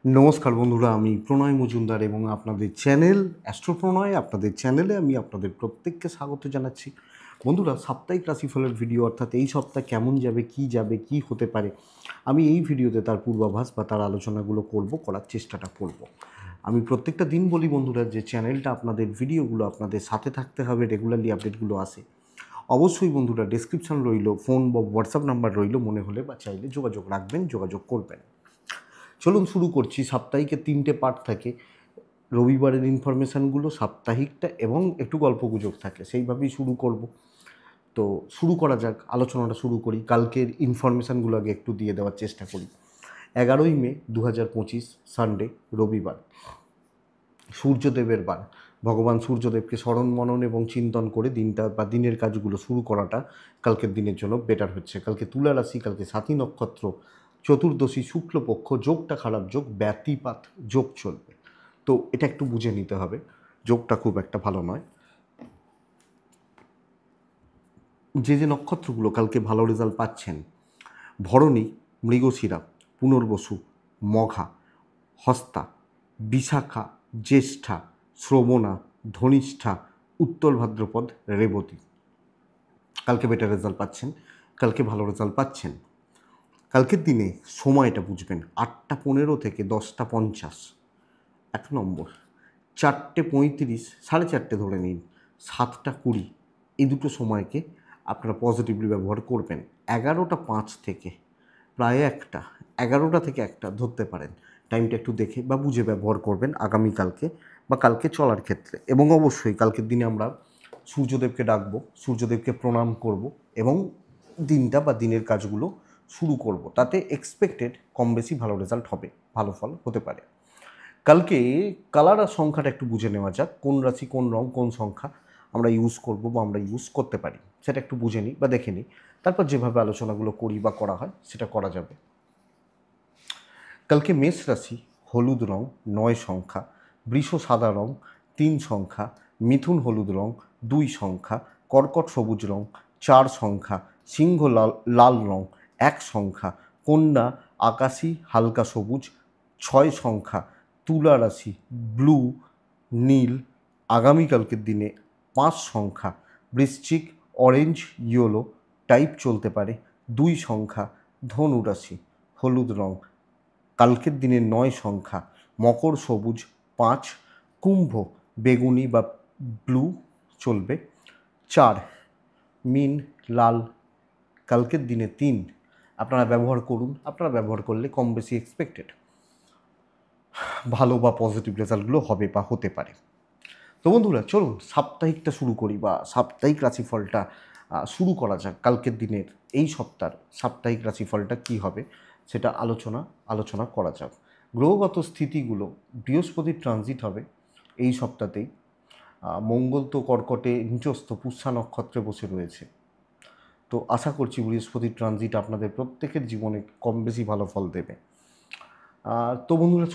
নমস্কার বন্ধুরা, আমি প্রণয় মজুমদার এবং আপনাদের চ্যানেল অ্যাস্ট্রো প্রণয়, আপনাদের চ্যানেলে আমি আপনাদের প্রত্যেককে স্বাগত জানাচ্ছি। বন্ধুরা, সাপ্তাহিক রাশিফলের ভিডিও অর্থাৎ এই সপ্তাহ কেমন যাবে, কি হতে পারে, আমি এই ভিডিওতে তার পূর্বাভাস বা তার আলোচনাগুলো করার চেষ্টাটা করব। আমি প্রত্যেকটা দিন বলি বন্ধুরা যে চ্যানেলটা আপনাদের ভিডিওগুলো আপনাদের সাথে থাকতে হবে, রেগুলারলি আপডেটগুলো আসে। অবশ্যই বন্ধুরা, ডেসক্রিপশন রইল, ফোন বা হোয়াটসঅ্যাপ নাম্বার রইল, মনে হলে বা চাইলে যোগাযোগ রাখবেন, যোগাযোগ করবেন। চলুন শুরু করছি। সাপ্তাহিকের 3টে পার্ট থাকে। রবিবারের ইনফরমেশানগুলো, সাপ্তাহিকটা এবং একটু গল্পগুজব থাকে, সেইভাবেই শুরু করব। তো শুরু করা যাক, আলোচনাটা শুরু করি। কালকের ইনফরমেশানগুলো আগে একটু দিয়ে দেওয়ার চেষ্টা করি। 11ই মে 2025, সানডে, রবিবার, সূর্যদেবের বার। ভগবান সূর্যদেবকে স্মরণ মনন এবং চিন্তন করে দিনটা বা দিনের কাজগুলো শুরু করাটা কালকের দিনের জন্য বেটার হচ্ছে। কালকে তুলা রাশি, কালকে সাথী নক্ষত্র, চতুর্দশী, শুক্লপক্ষ, যোগটা খারাপ যোগ, ব্যতিপাত যোগ চলবে। তো এটা একটু বুঝে নিতে হবে, যোগটা খুব একটা ভালো নয়। যে নক্ষত্রগুলো কালকে ভালো রেজাল্ট পাচ্ছেন: ভরণী, মৃগশিরা, পুনর্বসু, মঘা, হস্তা, বিশাখা, জ্যেষ্ঠা, শ্রবণা, ধনিষ্ঠা, উত্তর ভাদ্রপদ, রেবতী। কালকে বেটার রেজাল্ট পাচ্ছেন, কালকে ভালো রেজাল্ট পাচ্ছেন। কালকের দিনে সময়টা বুঝবেন: 8টা 15 থেকে 10টা 50। 1 নম্বর, 4টে 35, 4:30 ধরে নিন, 7টা 20, এই দুটো সময়কে আপনারা পজিটিভলি ব্যবহার করবেন। 11টা 5 থেকে প্রায় 1টা, 11টা থেকে 1টা ধরতে পারেন। টাইমটা একটু দেখে বা বুঝে ব্যবহার করবেন আগামীকালকে বা কালকে চলার ক্ষেত্রে। এবং অবশ্যই কালকের দিনে আমরা সূর্যদেবকে ডাকবো, সূর্যদেবকে প্রণাম করব এবং দিনটা বা দিনের কাজগুলো শুরু করব। তাতে এক্সপেক্টেড কম বেশি ভালো রেজাল্ট হবে, ভালো ফল হতে পারে। কালকে কালার আর সংখ্যাটা একটু বুঝে নেওয়া যাক, কোন রাশি, কোন রং, কোন সংখ্যা আমরা ইউজ করব বা আমরা ইউজ করতে পারি, সেটা একটু বুঝে নিই বা দেখে নিই। তারপর যেভাবে আলোচনাগুলো করি বা করা হয় সেটা করা যাবে। কালকে মেষ রাশি, হলুদ রং 9 সংখ্যা, বৃষ সাদা রং 3 সংখ্যা, মিথুন হলুদ রং 2 সংখ্যা, কর্কট সবুজ রং 4 সংখ্যা, সিংহ লাল রং 1 সংখ্যা, কন্যা আকাশী হালকা সবুজ 6 সংখ্যা, তুলা রাশি ব্লু নীল আগামীকালকের দিনে 5 সংখ্যা, বৃশ্চিক অরেঞ্জ ইয়েলো টাইপ চলতে পারে 2 সংখ্যা, ধনু রাশি হলুদ রং কালকের দিনে 9 সংখ্যা, মকর সবুজ 5, কুম্ভ বেগুনি বা ব্লু চলবে 4, মিন লাল কালকের দিনে 3। আপনারা ব্যবহার করুন, আপনারা ব্যবহার করলে কম বেশি এক্সপেক্টেড ভালো বা পজিটিভ রেজাল্টগুলো হবে বা হতে পারে। তো বন্ধুরা, চলুন সাপ্তাহিকটা শুরু করি বা সাপ্তাহিক রাশিফলটা শুরু করা যাক। কালকের দিনের এই সপ্তাহের সাপ্তাহিক রাশিফলটা কী হবে সেটা আলোচনা করা যাক। গ্রহগত স্থিতিগুলো, বৃহস্পতির ট্রানজিট হবে এই সপ্তাহতেই। মঙ্গল তো কর্কটে নিচস্থ পুষ্যা নক্ষত্রে বসে রয়েছে। তো আশা করছি বৃহস্পতির ট্রানজিট আপনাদের প্রত্যেকের জীবনে কম বেশি ভালো ফল দেবে। তো বন্ধুরা,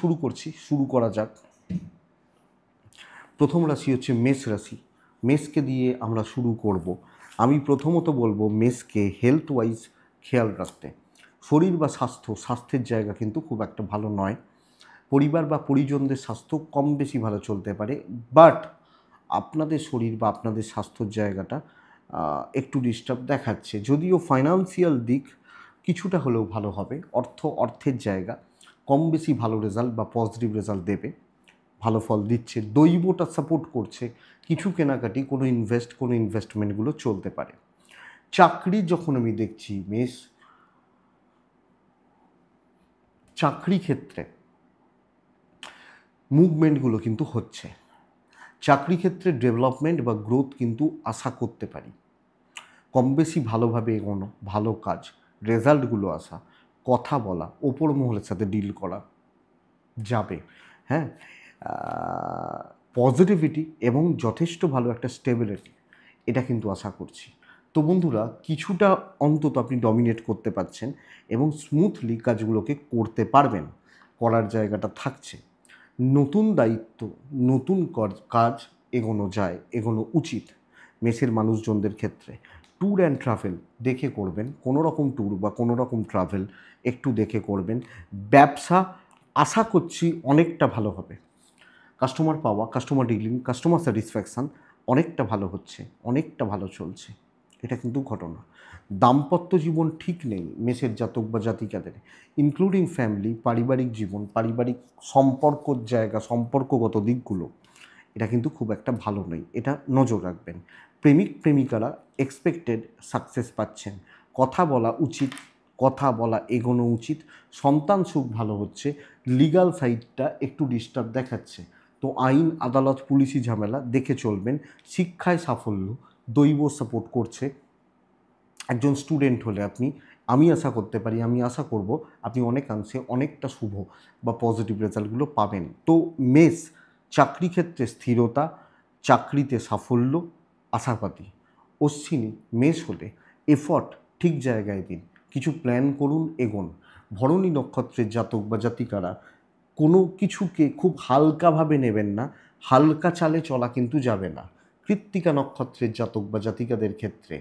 শুরু করা যাক। প্রথম রাশি হচ্ছে মেষ রাশি। মেষকে দিয়ে আমরা শুরু করব। আমি প্রথমত বলবো মেষকে হেলথ ওয়াইজ খেয়াল রাখতে। শরীর বা স্বাস্থ্যের জায়গা কিন্তু খুব একটা ভালো নয়। পরিবার বা পরিজনদের স্বাস্থ্য কম বেশি ভালো চলতে পারে, বাট আপনাদের শরীর বা আপনাদের স্বাস্থ্যর জায়গাটা একটু ডিস্টার্ব দেখাচ্ছে। যদিও ফাইন্যান্সিয়াল দিক কিছুটা হলেও ভালো হবে, অর্থের জায়গা কম বেশি ভালো রেজাল্ট বা পজিটিভ রেজাল্ট দেবে, ভালো ফল দিচ্ছে। দৈবটা সাপোর্ট করছে, কিছু কেনাকাটি, কোনো ইনভেস্টমেন্টগুলো চলতে পারে। চাকরি যখন আমি দেখছি মেষ, চাকরি ক্ষেত্রে মুভমেন্টগুলো কিন্তু হচ্ছে। চাকরি ক্ষেত্রে ডেভেলপমেন্ট বা গ্রোথ কিন্তু আশা করতে পারি। কম বেশি ভালোভাবে এগোনো, ভালো কাজ, রেজাল্টগুলো আসা, কথা বলা, ওপর মহলের সাথে ডিল করা যাবে। হ্যাঁ, পজিটিভিটি এবং যথেষ্ট ভালো একটা স্টেবিলিটি, এটা কিন্তু আশা করছি। তো বন্ধুরা, কিছুটা অন্তত আপনি ডমিনেট করতে পারছেন এবং স্মুথলি কাজগুলোকে করতে পারবেন, করার জায়গাটা থাকছে। নতুন দায়িত্ব, নতুন কাজ এগোনো উচিত মেসের মানুষজনদের ক্ষেত্রে। ট্যুর অ্যান্ড ট্রাভেল দেখে করবেন, কোনো রকম ট্যুর বা কোনো রকম ট্রাভেল একটু দেখে করবেন। ব্যবসা আশা করছি অনেকটা ভালো হবে। কাস্টমার পাওয়া, কাস্টমার ডিলিং, কাস্টমার স্যাটিসফ্যাকশান অনেকটা ভালো হচ্ছে, অনেকটা ভালো চলছে। এটা কিন্তু ঘটনা। দাম্পত্য জীবন ঠিক নেই মেষের জাতক বা জাতিকাদের, ইনক্লুডিং ফ্যামিলি, পারিবারিক জীবন, পারিবারিক সম্পর্কর জায়গা, সম্পর্কগত দিকগুলো এটা কিন্তু খুব একটা ভালো নেই, এটা নজর রাখবেন। প্রেমিক প্রেমিকারা এক্সপেক্টেড সাকসেস পাচ্ছেন, কথা বলা উচিত, কথা বলা এগোনো উচিত, সন্তান সুখ ভালো হচ্ছে, লিগাল সাইডটা একটু ডিস্টার্ব দেখাচ্ছে, তো আইন আদালত পুলিশি ঝামেলা দেখে চলবেন। শিক্ষায় সাফল্য, দৈব সাপোর্ট করছে। একজন স্টুডেন্ট হলে আমি আশা করতে পারি, আমি আশা করব আপনি অনেকাংশে অনেকটা শুভ বা পজিটিভ রেজাল্টগুলো পাবেন। তো মেষ, চাকরি ক্ষেত্রে স্থিরতা, চাকরিতে সাফল্য আশাবাদী। অশ্বিনী, মেষ হলে এফর্ট ঠিক জায়গায় দিন, কিছু প্ল্যান করুন, এগোন। ভরণী নক্ষত্রের জাতক বা জাতিকারা কোনো কিছুকে খুব হালকাভাবে নেবেন না, হালকা চালে চলা কিন্তু যাবে না। কৃত্তিকা নক্ষত্রের জাতক বা জাতিকাদের ক্ষেত্রে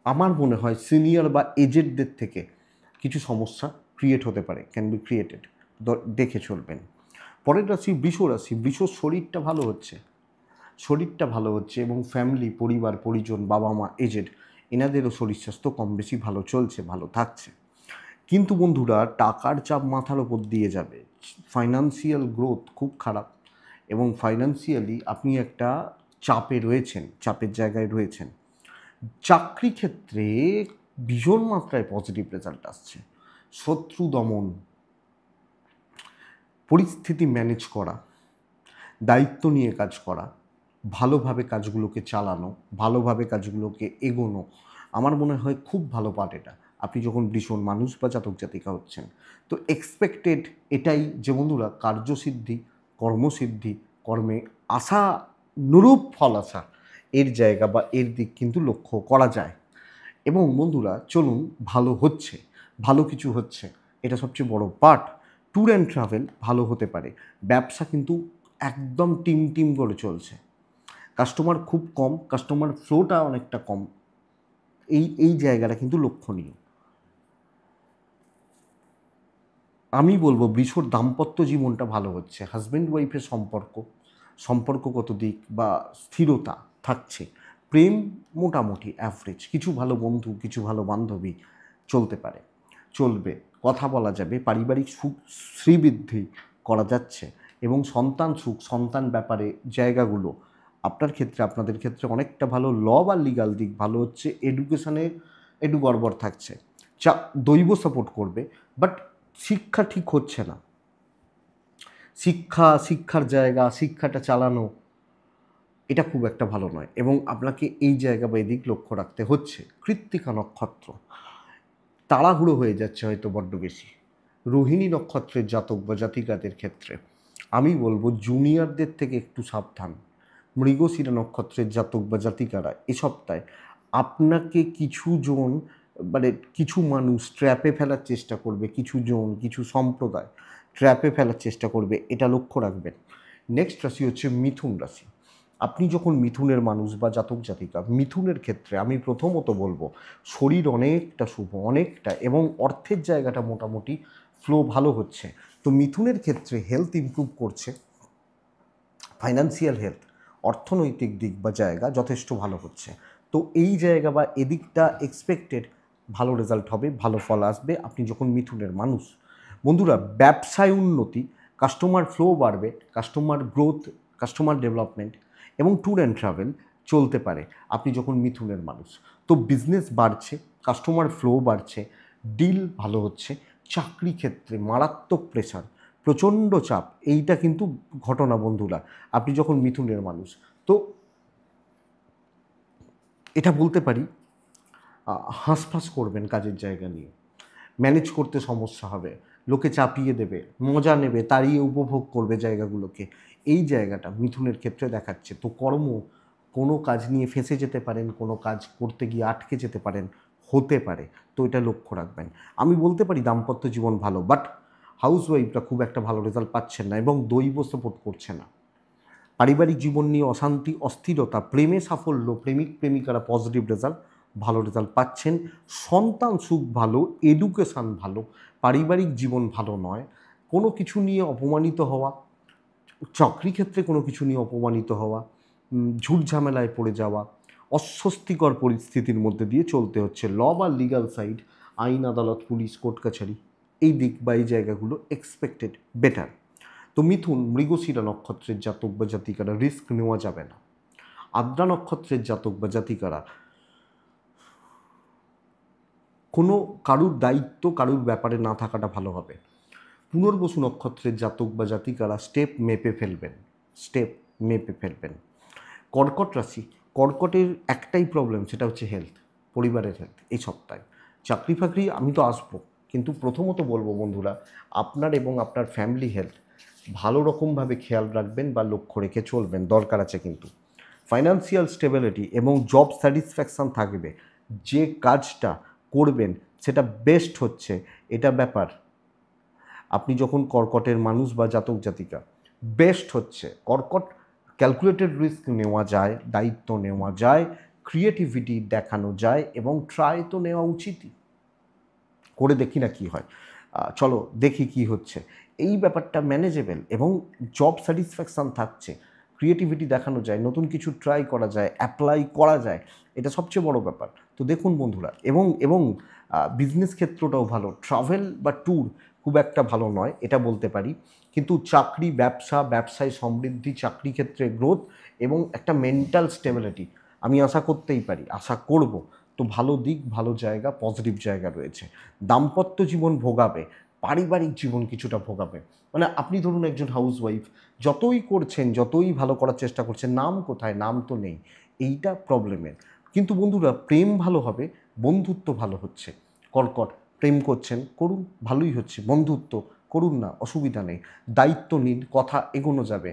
আমার মনে হয় সিনিয়র বা এজেডদের থেকে কিছু সমস্যা ক্রিয়েট হতে পারে, ক্যান বি ক্রিয়েটেড, দেখে চলবেন। পরের রাশি বৃষ রাশি। বৃষর শরীরটা ভালো হচ্ছে, শরীরটা ভালো হচ্ছে এবং ফ্যামিলি, পরিবার পরিজন, বাবা মা, এজেড এনাদেরও শরীর স্বাস্থ্য কম বেশি ভালো চলছে, ভালো থাকছে। কিন্তু বন্ধুরা টাকার চাপ মাথার ওপর দিয়ে যাবে, ফাইন্যান্সিয়াল গ্রোথ খুব খারাপ এবং ফাইন্যান্সিয়ালি আপনি একটা চাপে রয়েছেন, চাপের জায়গায় রয়েছেন। চাকরি ক্ষেত্রে ভীষণ মাত্রায় পজিটিভ রেজাল্ট আসছে। শত্রু দমন, পরিস্থিতি ম্যানেজ করা, দায়িত্ব নিয়ে কাজ করা, ভালোভাবে কাজগুলোকে চালানো, ভালোভাবে কাজগুলোকে এগোনো, আমার মনে হয় খুব ভালো পার্ট এটা। আপনি যখন ভীষণ মানুষ বা জাতক জাতিকা হচ্ছেন, তো এক্সপেক্টেড এটাই যে বন্ধুরা কার্যসিদ্ধি, কর্মসিদ্ধি, কর্মে আশা নুরূপ ফল আসা, এর জায়গা বা এর দিক কিন্তু লক্ষ্য করা যায়। এবং বন্ধুরা চলুন, ভালো হচ্ছে, ভালো কিছু হচ্ছে, এটা সবচেয়ে বড় পার্ট। ট্যুর অ্যান্ড ট্রাভেল ভালো হতে পারে। ব্যবসা কিন্তু একদম টিম টিম করে চলছে, কাস্টমার খুব কম, কাস্টমার ফ্লোটা অনেকটা কম, এই জায়গাটা কিন্তু লক্ষণীয়। আমি বলবো বৃষর দাম্পত্য জীবনটা ভালো হচ্ছে, হাজব্যান্ড ওয়াইফের সম্পর্কগত দিক বা স্থিরতা থাকছে। প্রেম মোটামুটি অ্যাভারেজ, কিছু ভালো বন্ধু, কিছু ভালো বান্ধবী চলতে পারে, চলবে, কথা বলা যাবে, পারিবারিক সুখ শ্রীবৃদ্ধি করা যাচ্ছে এবং সন্তান সুখ, সন্তান ব্যাপারে জায়গাগুলো আপনার ক্ষেত্রে, আপনাদের ক্ষেত্রে অনেকটা ভালো। ল বা লিগাল দিক ভালো হচ্ছে, এডুকেশানে একটু গড়বড় থাকছে, দৈব সাপোর্ট করবে, বাট শিক্ষা ঠিক হচ্ছে না, শিক্ষার জায়গা, শিক্ষাটা চালানো এটা খুব একটা ভালো নয় এবং আপনাকে এই জায়গা বা এদিক লক্ষ্য রাখতে হচ্ছে। কৃত্তিকা নক্ষত্র তাড়াহুড়ো হয়ে যাচ্ছে হয়তো বড্ড বেশি। রোহিণী নক্ষত্রের জাতক বা জাতিকাদের ক্ষেত্রে আমি বলবো জুনিয়রদের থেকে একটু সাবধান। মৃগশিরা নক্ষত্রের জাতক বা জাতিকারা এ সপ্তাহে আপনাকে কিছু জন মানে কিছু মানুষ ট্র্যাপে ফেলার চেষ্টা করবে, কিছু জন, কিছু সম্প্রদায় ট্র্যাপে ফেলার চেষ্টা করবে, এটা লক্ষ্য রাখবেন। নেক্সট রাশি হচ্ছে মিথুন রাশি। আপনি যখন মিথুনের মানুষ বা জাতক জাতিকা, মিথুনের ক্ষেত্রে আমি প্রথমত বলবো শরীর অনেকটা শুভ, অনেকটা, এবং অর্থের জায়গাটা মোটামুটি ফ্লো ভালো হচ্ছে। তো মিথুনের ক্ষেত্রে হেলথ ইমপ্রুভ করছে, ফাইন্যান্সিয়াল হেলথ, অর্থনৈতিক দিক বা জায়গা যথেষ্ট ভালো হচ্ছে। তো এই জায়গা বা এদিকটা এক্সপেক্টেড ভালো রেজাল্ট হবে, ভালো ফল আসবে আপনি যখন মিথুনের মানুষ। বন্ধুরা ব্যবসায় উন্নতি, কাস্টমার ফ্লো বাড়বে, কাস্টমার গ্রোথ, কাস্টমার ডেভেলপমেন্ট এবং ট্যুর অ্যান্ড ট্রাভেল চলতে পারে আপনি যখন মিথুনের মানুষ। তো বিজনেস বাড়ছে, কাস্টমার ফ্লো বাড়ছে, ডিল ভালো হচ্ছে। চাকরি ক্ষেত্রে মারাত্মক প্রেশার, প্রচণ্ড চাপ, এইটা কিন্তু ঘটনা বন্ধুরা আপনি যখন মিথুনের মানুষ। তো এটা বলতে পারি হাঁসফাঁস করবেন কাজের জায়গা নিয়ে, ম্যানেজ করতে সমস্যা হবে, লোকে চাপিয়ে দেবে, মজা নেবে, তাড়িয়ে উপভোগ করবে জায়গাগুলোকে, এই জায়গাটা মিথুনের ক্ষেত্রে দেখাচ্ছে। তো কর্ম, কোনো কাজ নিয়ে ফেঁসে যেতে পারেন, কোনো কাজ করতে গিয়ে আটকে যেতে পারেন, হতে পারে, তো এটা লক্ষ্য রাখবেন। আমি বলতে পারি দাম্পত্য জীবন ভালো, বাট হাউসওয়াইফরা খুব একটা ভালো রেজাল্ট পাচ্ছেন না এবং দৈব সাপোর্ট করছে না। পারিবারিক জীবন নিয়ে অশান্তি, অস্থিরতা, প্রেমে সাফল্য, প্রেমিক প্রেমিকারা পজিটিভ রেজাল্ট, ভালো রেজাল্ট পাচ্ছেন, সন্তান সুখ ভালো, এডুকেশান ভালো, পারিবারিক জীবন ভালো নয়, কোনো কিছু নিয়ে অপমানিত হওয়া, চাকরি ক্ষেত্রে কোনো কিছু নিয়ে অপমানিত হওয়া, ঝুট ঝামেলায় পড়ে যাওয়া, অস্বস্তিকর পরিস্থিতির মধ্যে দিয়ে চলতে হচ্ছে। ল বা লিগাল সাইড, আইন আদালত, পুলিশ, কোর্ট কাছারি, এই দিক বা এই জায়গাগুলো এক্সপেক্টেড বেটার। তো মিথুন মৃগশিরা নক্ষত্রের জাতক বা জাতিকারা রিস্ক নেওয়া যাবে না। আদ্রা নক্ষত্রের জাতক বা জাতিকারা কোনো কারুর দায়িত্ব কারুর ব্যাপারে না থাকাটা ভালো হবে। পুনর্বসু নক্ষত্রের জাতক বা জাতিকারা স্টেপ মেপে ফেলবেন, স্টেপ মেপে ফেলবেন। কর্কট রাশি, কর্কটের একটাই প্রবলেম, সেটা হচ্ছে হেলথ, পরিবারের হেলথ। এই সপ্তাহে চাকরি ফাকরি আমি তো আসবো, কিন্তু প্রথমত বলবো বন্ধুরা, আপনার এবং আপনার ফ্যামিলি হেলথ ভালো রকমভাবে খেয়াল রাখবেন বা লক্ষ্য রেখে চলবেন, দরকার আছে কিন্তু। ফাইন্যান্সিয়াল স্টেবিলিটি এবং জব স্যাটিসফ্যাকশান থাকবে, যে কাজটা করবেন সেটা বেস্ট হচ্ছে, এটা ব্যাপার। আপনি যখন কর্কটের মানুষ বা জাতক জাতিকা, বেস্ট হচ্ছে কর্কট, ক্যালকুলেটেড রিস্ক নেওয়া যায়, দায়িত্ব নেওয়া যায়, ক্রিয়েটিভিটি দেখানো যায় এবং ট্রাই তো নেওয়া উচিতই, করে দেখি না কি হয়। চলো দেখি কি হচ্ছে, এই ব্যাপারটা ম্যানেজেবল এবং জব স্যাটিসফ্যাকশান থাকছে, ক্রিয়েটিভিটি দেখানো যায়, নতুন কিছু ট্রাই করা যায়, অ্যাপ্লাই করা যায়, এটা সবচেয়ে বড় ব্যাপার। তো দেখুন বন্ধুরা, এবং এবং বিজনেস ক্ষেত্রটাও ভালো, ট্রাভেল বা ট্যুর খুব একটা ভালো নয় এটা বলতে পারি, কিন্তু চাকরি, ব্যবসা, ব্যবসায় সমৃদ্ধি, চাকরি ক্ষেত্রে গ্রোথ এবং একটা মেন্টাল স্টেবিলিটি আমি আশা করতেই পারি, আশা করব। তো ভালো দিক, ভালো জায়গা, পজিটিভ জায়গা রয়েছে। দাম্পত্য জীবন ভোগাবে, পারিবারিক জীবন কিছুটা ভোগাবে। মানে আপনি ধরুন একজন হাউসওয়াইফ, যতই করছেন, যতই ভালো করার চেষ্টা করছেন, নাম কোথায়, নাম তো নেই, এইটা প্রবলেমের। কিন্তু বন্ধুরা প্রেম ভালো হবে, বন্ধুত্ব ভালো হচ্ছে। কর্কট, প্রেম করছেন করুন, ভালোই হচ্ছে, বন্ধুত্ব করুন না, অসুবিধা নেই, দায়িত্ব নিন, কথা এগোনো যাবে।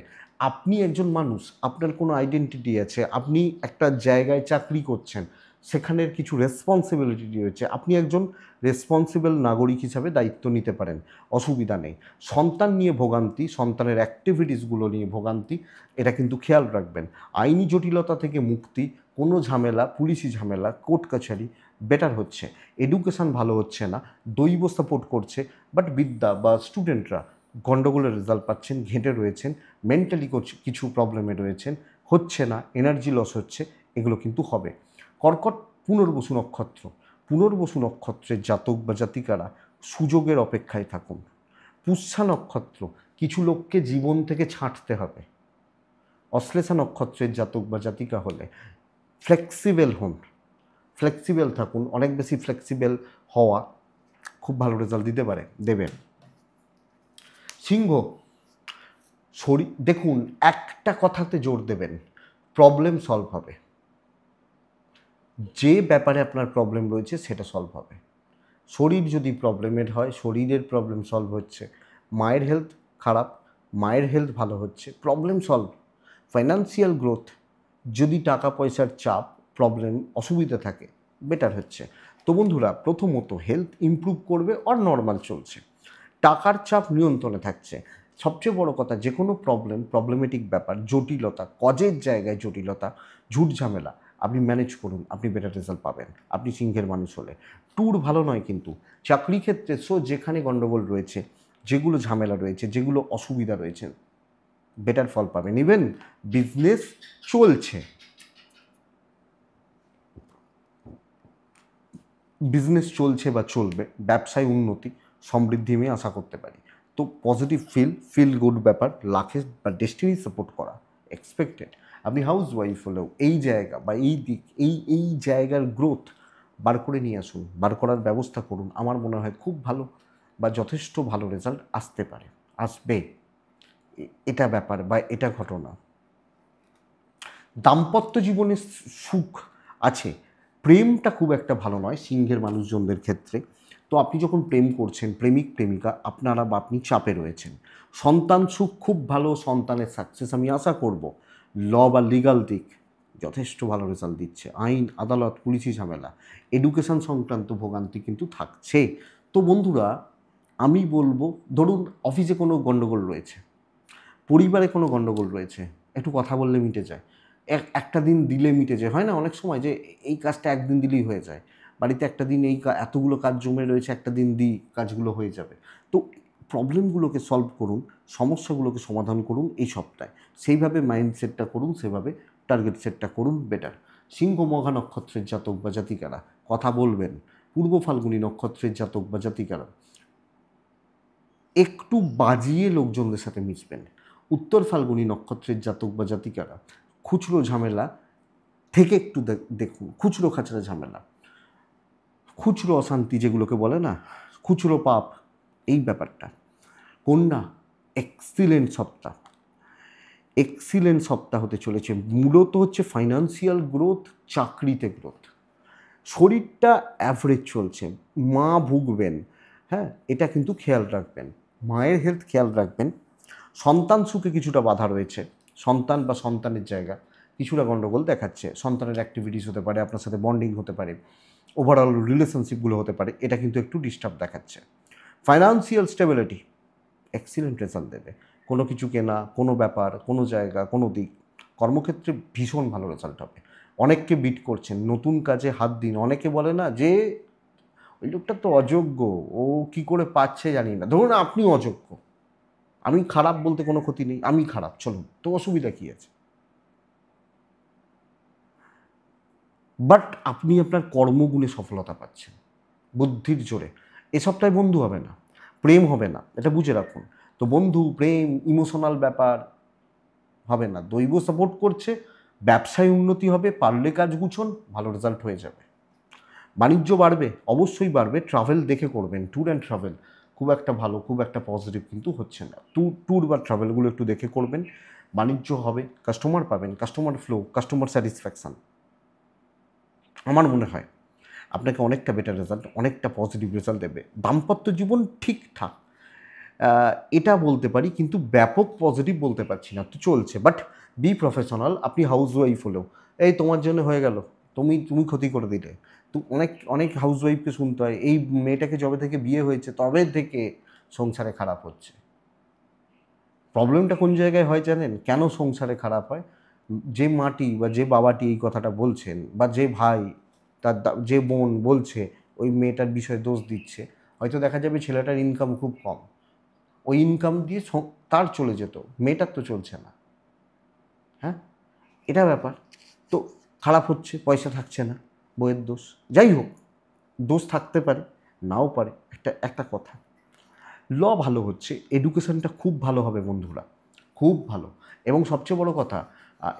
আপনি একজন মানুষ, আপনার কোনো আইডেন্টিটি আছে, আপনি একটা জায়গায় চাকরি করছেন, সেখানের কিছু রেসপন্সিবিলিটি রয়েছে, আপনি একজন রেসপন্সিবল নাগরিক হিসাবে দায়িত্ব নিতে পারেন, অসুবিধা নেই। সন্তান নিয়ে ভোগান্তি, সন্তানের অ্যাক্টিভিটিসগুলো নিয়ে ভোগান্তি, এটা কিন্তু খেয়াল রাখবেন। আইনি জটিলতা থেকে মুক্তি, কোনো ঝামেলা, পুলিশি ঝামেলা, কোর্ট কাছারি বেটার হচ্ছে। এডুকেশান ভালো হচ্ছে না, দৈব সাপোর্ট করছে, বাট বিদ্যা বা স্টুডেন্টরা গণ্ডগোলের রেজাল্ট পাচ্ছেন, ঘেঁটে রয়েছেন, মেন্টালি কিছু প্রবলেমে রয়েছেন, হচ্ছে না, এনার্জি লস হচ্ছে, এগুলো কিন্তু হবে। কর্কট পুনর্বসু নক্ষত্র, পুনর্বসু নক্ষত্রের জাতক বা জাতিকারা সুযোগের অপেক্ষায় থাকুন। পুষ্যা নক্ষত্র, কিছু লোককে জীবন থেকে ছাঁটতে হবে। অশ্লেষা নক্ষত্রের জাতক বা জাতিকা হলে ফ্লেক্সিবল হন, ফ্লেক্সিবল থাকুন, অনেক বেশি ফ্লেক্সিবল হওয়া খুব ভালো রেজাল্ট দিতে পারে, দেবেন। সিংহ, শরীর দেখুন, একটা কথাতে জোর দেবেন, প্রবলেম সলভ হবে, যে ব্যাপারে আপনার প্রবলেম রয়েছে সেটা সলভ হবে। শরীর যদি প্রবলেমের হয়, শরীরের প্রবলেম সলভ হচ্ছে, মায়ের হেলথ খারাপ, মায়ের হেলথ ভালো হচ্ছে, প্রবলেম সলভ। ফাইন্যান্সিয়াল গ্রোথ, যদি টাকা পয়সার চাপ, প্রবলেম, অসুবিধা থাকে, বেটার হচ্ছে। তো বন্ধুরা প্রথমত হেলথ ইমপ্রুভ করবে আর নর্মাল চলছে, টাকার চাপ নিয়ন্ত্রণে থাকছে। সবচেয়ে বড় কথা, যে কোনো প্রবলেমেটিক ব্যাপার, জটিলতা, কজের জায়গায় জটিলতা, ঝুট ঝামেলা আপনি ম্যানেজ করুন, আপনি বেটার রেজাল্ট পাবেন, আপনি সিংহের মানুষ হলে। ট্যুর ভালো নয় কিন্তু, চাকরি ক্ষেত্রে যেখানে গণ্ডগোল রয়েছে, যেগুলো ঝামেলা রয়েছে, যেগুলো অসুবিধা রয়েছে, বেটার ফল পাবেন। ইভেন বিজনেস চলছে, বিজনেস চলছে বা চলবে, ব্যবসায় উন্নতি, সমৃদ্ধি আমি আশা করতে পারি। তো পজিটিভ ফিল গুড ব্যাপার, লাখের বা ডেস্টিনি সাপোর্ট করা এক্সপেক্টেড। আপনি হাউস ওয়াইফ হলেও এই জায়গা বা এই দিক, এই জায়গার গ্রোথ বার করে নিয়ে আসুন, বার করার ব্যবস্থা করুন, আমার মনে হয় খুব ভালো বা যথেষ্ট ভালো রেজাল্ট আসতে পারে, আসবে, এটা ব্যাপার বা এটা ঘটনা। দাম্পত্য জীবনে সুখ আছে, প্রেমটা খুব একটা ভালো নয় সিংহের মানুষজনদের ক্ষেত্রে। তো আপনি যখন প্রেম করছেন, প্রেমিক প্রেমিকা আপনারা বা আপনি চাপে রয়েছেন, সন্তান সুখ খুব ভালো, সন্তানের সাকসেস আমি আশা করব। ল বা লিগাল দিক যথেষ্ট ভালো রেজাল্ট দিচ্ছে, আইন আদালত, পুলিশি ঝামেলা, এডুকেশন সংক্রান্ত ভোগান্তি কিন্তু থাকছে। তো বন্ধুরা আমি বলবো, ধরুন অফিসে কোনো গণ্ডগোল রয়েছে, পরিবারে কোনো গণ্ডগোল রয়েছে, একটু কথা বললে মিটে যায়, একটা দিন দিলে মিটে যায়, হয় না অনেক সময় যে এই কাজটা একদিন দিলেই হয়ে যায়, বাড়িতে একটা দিন এই এতগুলো কাজ জমে রয়েছে, একটা দিন দিই কাজগুলো হয়ে যাবে। তো প্রবলেমগুলোকে সলভ করুন, সমস্যাগুলোকে সমাধান করুন এই সপ্তাহে, সেইভাবে মাইন্ডসেটটা করুন, সেভাবে টার্গেট সেটটা করুন বেটার। সিংহ মঘা নক্ষত্রের জাতক বা জাতিকারা কথা বলবেন, পূর্ব ফাল্গুনী নক্ষত্রের জাতক বা জাতিকারা একটু বাজিয়ে লোকজনদের সাথে মিশবেন। উত্তর ফাল্গুনী নক্ষত্রের জাতক বা জাতিকারা খুচরো ঝামেলা থেকে একটু দেখুন, খুচরো খাচরা ঝামেলা, খুচরো অশান্তি যেগুলোকে বলে না, খুচরো পাপ, এই ব্যাপারটা। কন্যা এক্সিলেন্ট সপ্তাহ হতে চলেছে। মূলত হচ্ছে ফাইন্যান্সিয়াল গ্রোথ, চাকরিতে গ্রোথ। শরীরটা অ্যাভারেজ চলছে, মা ভুগবেন, হ্যাঁ এটা কিন্তু খেয়াল রাখবেন, মায়ের হেলথ খেয়াল রাখবেন। সন্তান সুখে কিছুটা বাধা রয়েছে, সন্তান বা সন্তানের জায়গা কিছুটা গণ্ডগোল দেখাচ্ছে। সন্তানের অ্যাক্টিভিটিস হতে পারে, আপনার সাথে বন্ডিং হতে পারে, ওভারঅল রিলেশনশিপগুলো হতে পারে, এটা কিন্তু একটু ডিস্টার্ব দেখাচ্ছে। ফাইন্যান্সিয়াল স্টেবিলিটি এক্সিলেন্ট রেজাল্ট দেবে। কোনো কিছু কেনা, কোনো ব্যাপার, কোনো জায়গা, কোনো দিক, কর্মক্ষেত্রে ভীষণ ভালো রেজাল্ট হবে। অনেককে বিট করছেন, নতুন কাজে হাত দিন। অনেকে বলে না যে ওই লোকটা তো অযোগ্য, ও কি করে পাচ্ছে জানি না। ধরুন আপনি অযোগ্য, আমি খারাপ বলতে কোনো ক্ষতি নেই, আমি খারাপ, চলুন, তো অসুবিধা কী আছে? বাট আপনি আপনার কর্মগুণে সফলতা পাচ্ছেন, বুদ্ধির জোরে। এ সপ্তাহে বন্ধু হবে না, প্রেম হবে না, এটা বুঝে রাখুন। তো বন্ধু, প্রেম, ইমোশনাল ব্যাপার হবে না। দৈব সাপোর্ট করছে, ব্যবসায় উন্নতি হবে, পারলে কাজ গুছন, ভালো রেজাল্ট হয়ে যাবে। বাণিজ্য বাড়বে, অবশ্যই বাড়বে, ট্রাভেল দেখে করবেন, ট্যুর অ্যান্ড ট্রাভেল খুব একটা ভালো, খুব একটা পজিটিভ কিন্তু হচ্ছে না। ট্যুর বা ট্রাভেলগুলো একটু দেখে করবেন। বাণিজ্য হবে, কাস্টমার পাবেন, কাস্টমার ফ্লো, কাস্টমার স্যাটিসফ্যাকশান। আমার মনে হয় আপনাকে অনেকটা বেটার রেজাল্ট, অনেকটা পজিটিভ রেজাল্ট দেবে। দাম্পত্য জীবন ঠিকঠাক, এটা বলতে পারি, কিন্তু ব্যাপক পজিটিভ বলতে পারছি না, তো চলছে। But be professional. আপনি হাউস ওয়াইফ হলেও এই তোমার জন্য হয়ে গেল, তুমি তুমি ক্ষতি করে দিলে। তো অনেক অনেক হাউস ওয়াইফকে শুনতে হয় এই মেয়েটাকে যবে থেকে বিয়ে হয়েছে তবে থেকে সংসারে খারাপ হচ্ছে। প্রবলেমটা কোন জায়গায় হয় জানেন? কেন সংসারে খারাপ হয়? যে মাটি বা যে বাবাটি এই কথাটা বলছেন, বা যে ভাই, তার যে বোন বলছে ওই মেয়েটার বিষয়ে দোষ দিচ্ছে, হয়তো দেখা যাবে ছেলেটার ইনকাম খুব কম, ওই ইনকাম দিয়ে তার চলে যেত, মেয়েটার তো চলছে না। হ্যাঁ, এটা ব্যাপার। তো খারাপ হচ্ছে, পয়সা থাকছে না, বইয়ের দোষ। যাই হোক, দোষ থাকতে পারে, নাও পারে, একটা একটা কথা। ভালো হচ্ছে, এডুকেশনটা খুব ভালো হবে বন্ধুরা, খুব ভালো। এবং সবচেয়ে বড় কথা,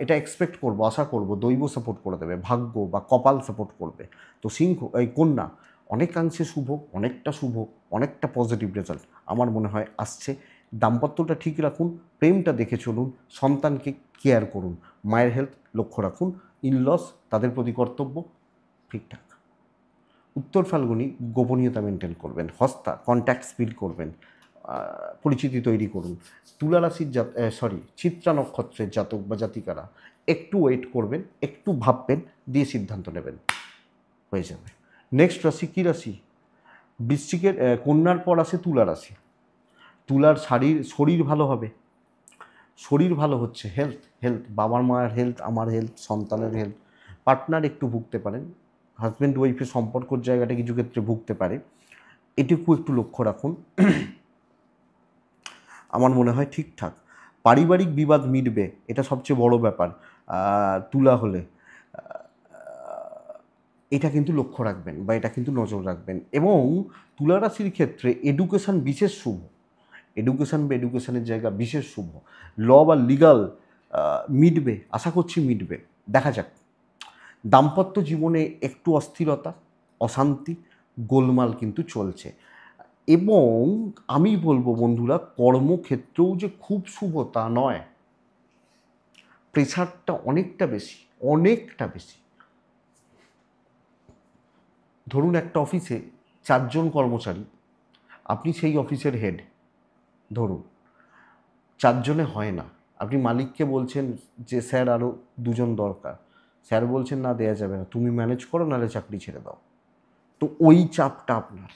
এটা এক্সপেক্ট করবো, আশা করবো দৈব সাপোর্ট করে দেবে, ভাগ্য বা কপাল সাপোর্ট করবে। তো সিংহ এই কন্যা অনেকাংশে শুভ, অনেকটা শুভ, অনেকটা পজিটিভ রেজাল্ট আমার মনে হয় আসছে। দাম্পত্যটা ঠিক রাখুন, প্রেমটা দেখে চলুন, সন্তানকে কেয়ার করুন, মায়ের হেলথ লক্ষ্য রাখুন, ইনলস তাদের প্রতি কর্তব্য ঠিকঠাক। উত্তর ফাল্গুনি গোপনীয়তা মেনটেন করবেন, হস্তা কন্ট্যাক্টস বিল্ড করবেন, পরিচিতি তৈরি করুন। তুলা রাশির চিত্রা নক্ষত্রের জাতক বা জাতিকারা একটু ওয়েট করবেন, একটু ভাববেন, দিয়ে সিদ্ধান্ত নেবেন, হয়ে যাবে। নেক্সট রাশি কী রাশি? বৃশ্চিকের কন্যার পর আসে তুলা রাশি। তুলার শরীর ভালো হবে, শরীর ভালো হচ্ছে, হেলথ, বাবার মায়ের হেলথ, আমার হেলথ, সন্তানের হেলথ। পার্টনার একটু ভুগতে পারেন, হাজব্যান্ড ওয়াইফের সম্পর্কের জায়গাটা কিছু ক্ষেত্রে ভুগতে পারে, এটুকু একটু লক্ষ্য রাখুন। আমার মনে হয় ঠিকঠাক। পারিবারিক বিবাদ মিটবে, এটা সবচেয়ে বড় ব্যাপার। তুলা হলে এটা কিন্তু লক্ষ্য রাখবেন, বা এটা কিন্তু নজর রাখবেন। এবং তুলা রাশির ক্ষেত্রে এডুকেশান বিশেষ শুভ, এডুকেশান বা এডুকেশানের জায়গা বিশেষ শুভ। বা লিগাল মিটবে, আশা করছি মিটবে, দেখা যাক। দাম্পত্য জীবনে একটু অস্থিরতা, অশান্তি, গোলমাল কিন্তু চলছে। এবং আমি বলবো বন্ধুরা, কর্মক্ষেত্রেও যে খুব শুভ তা নয়, প্রেশারটা অনেকটা বেশি, অনেকটা বেশি। ধরুন একটা অফিসে 4 জন কর্মচারী, আপনি সেই অফিসের হেড, ধরুন 4 জনে হয় না, আপনি মালিককে বলছেন যে স্যার আরও 2 জন দরকার, স্যার বলছেন না দেয়া যাবে না, তুমি ম্যানেজ করো, নাহলে চাকরি ছেড়ে দাও। তো ওই চাপটা আপনার,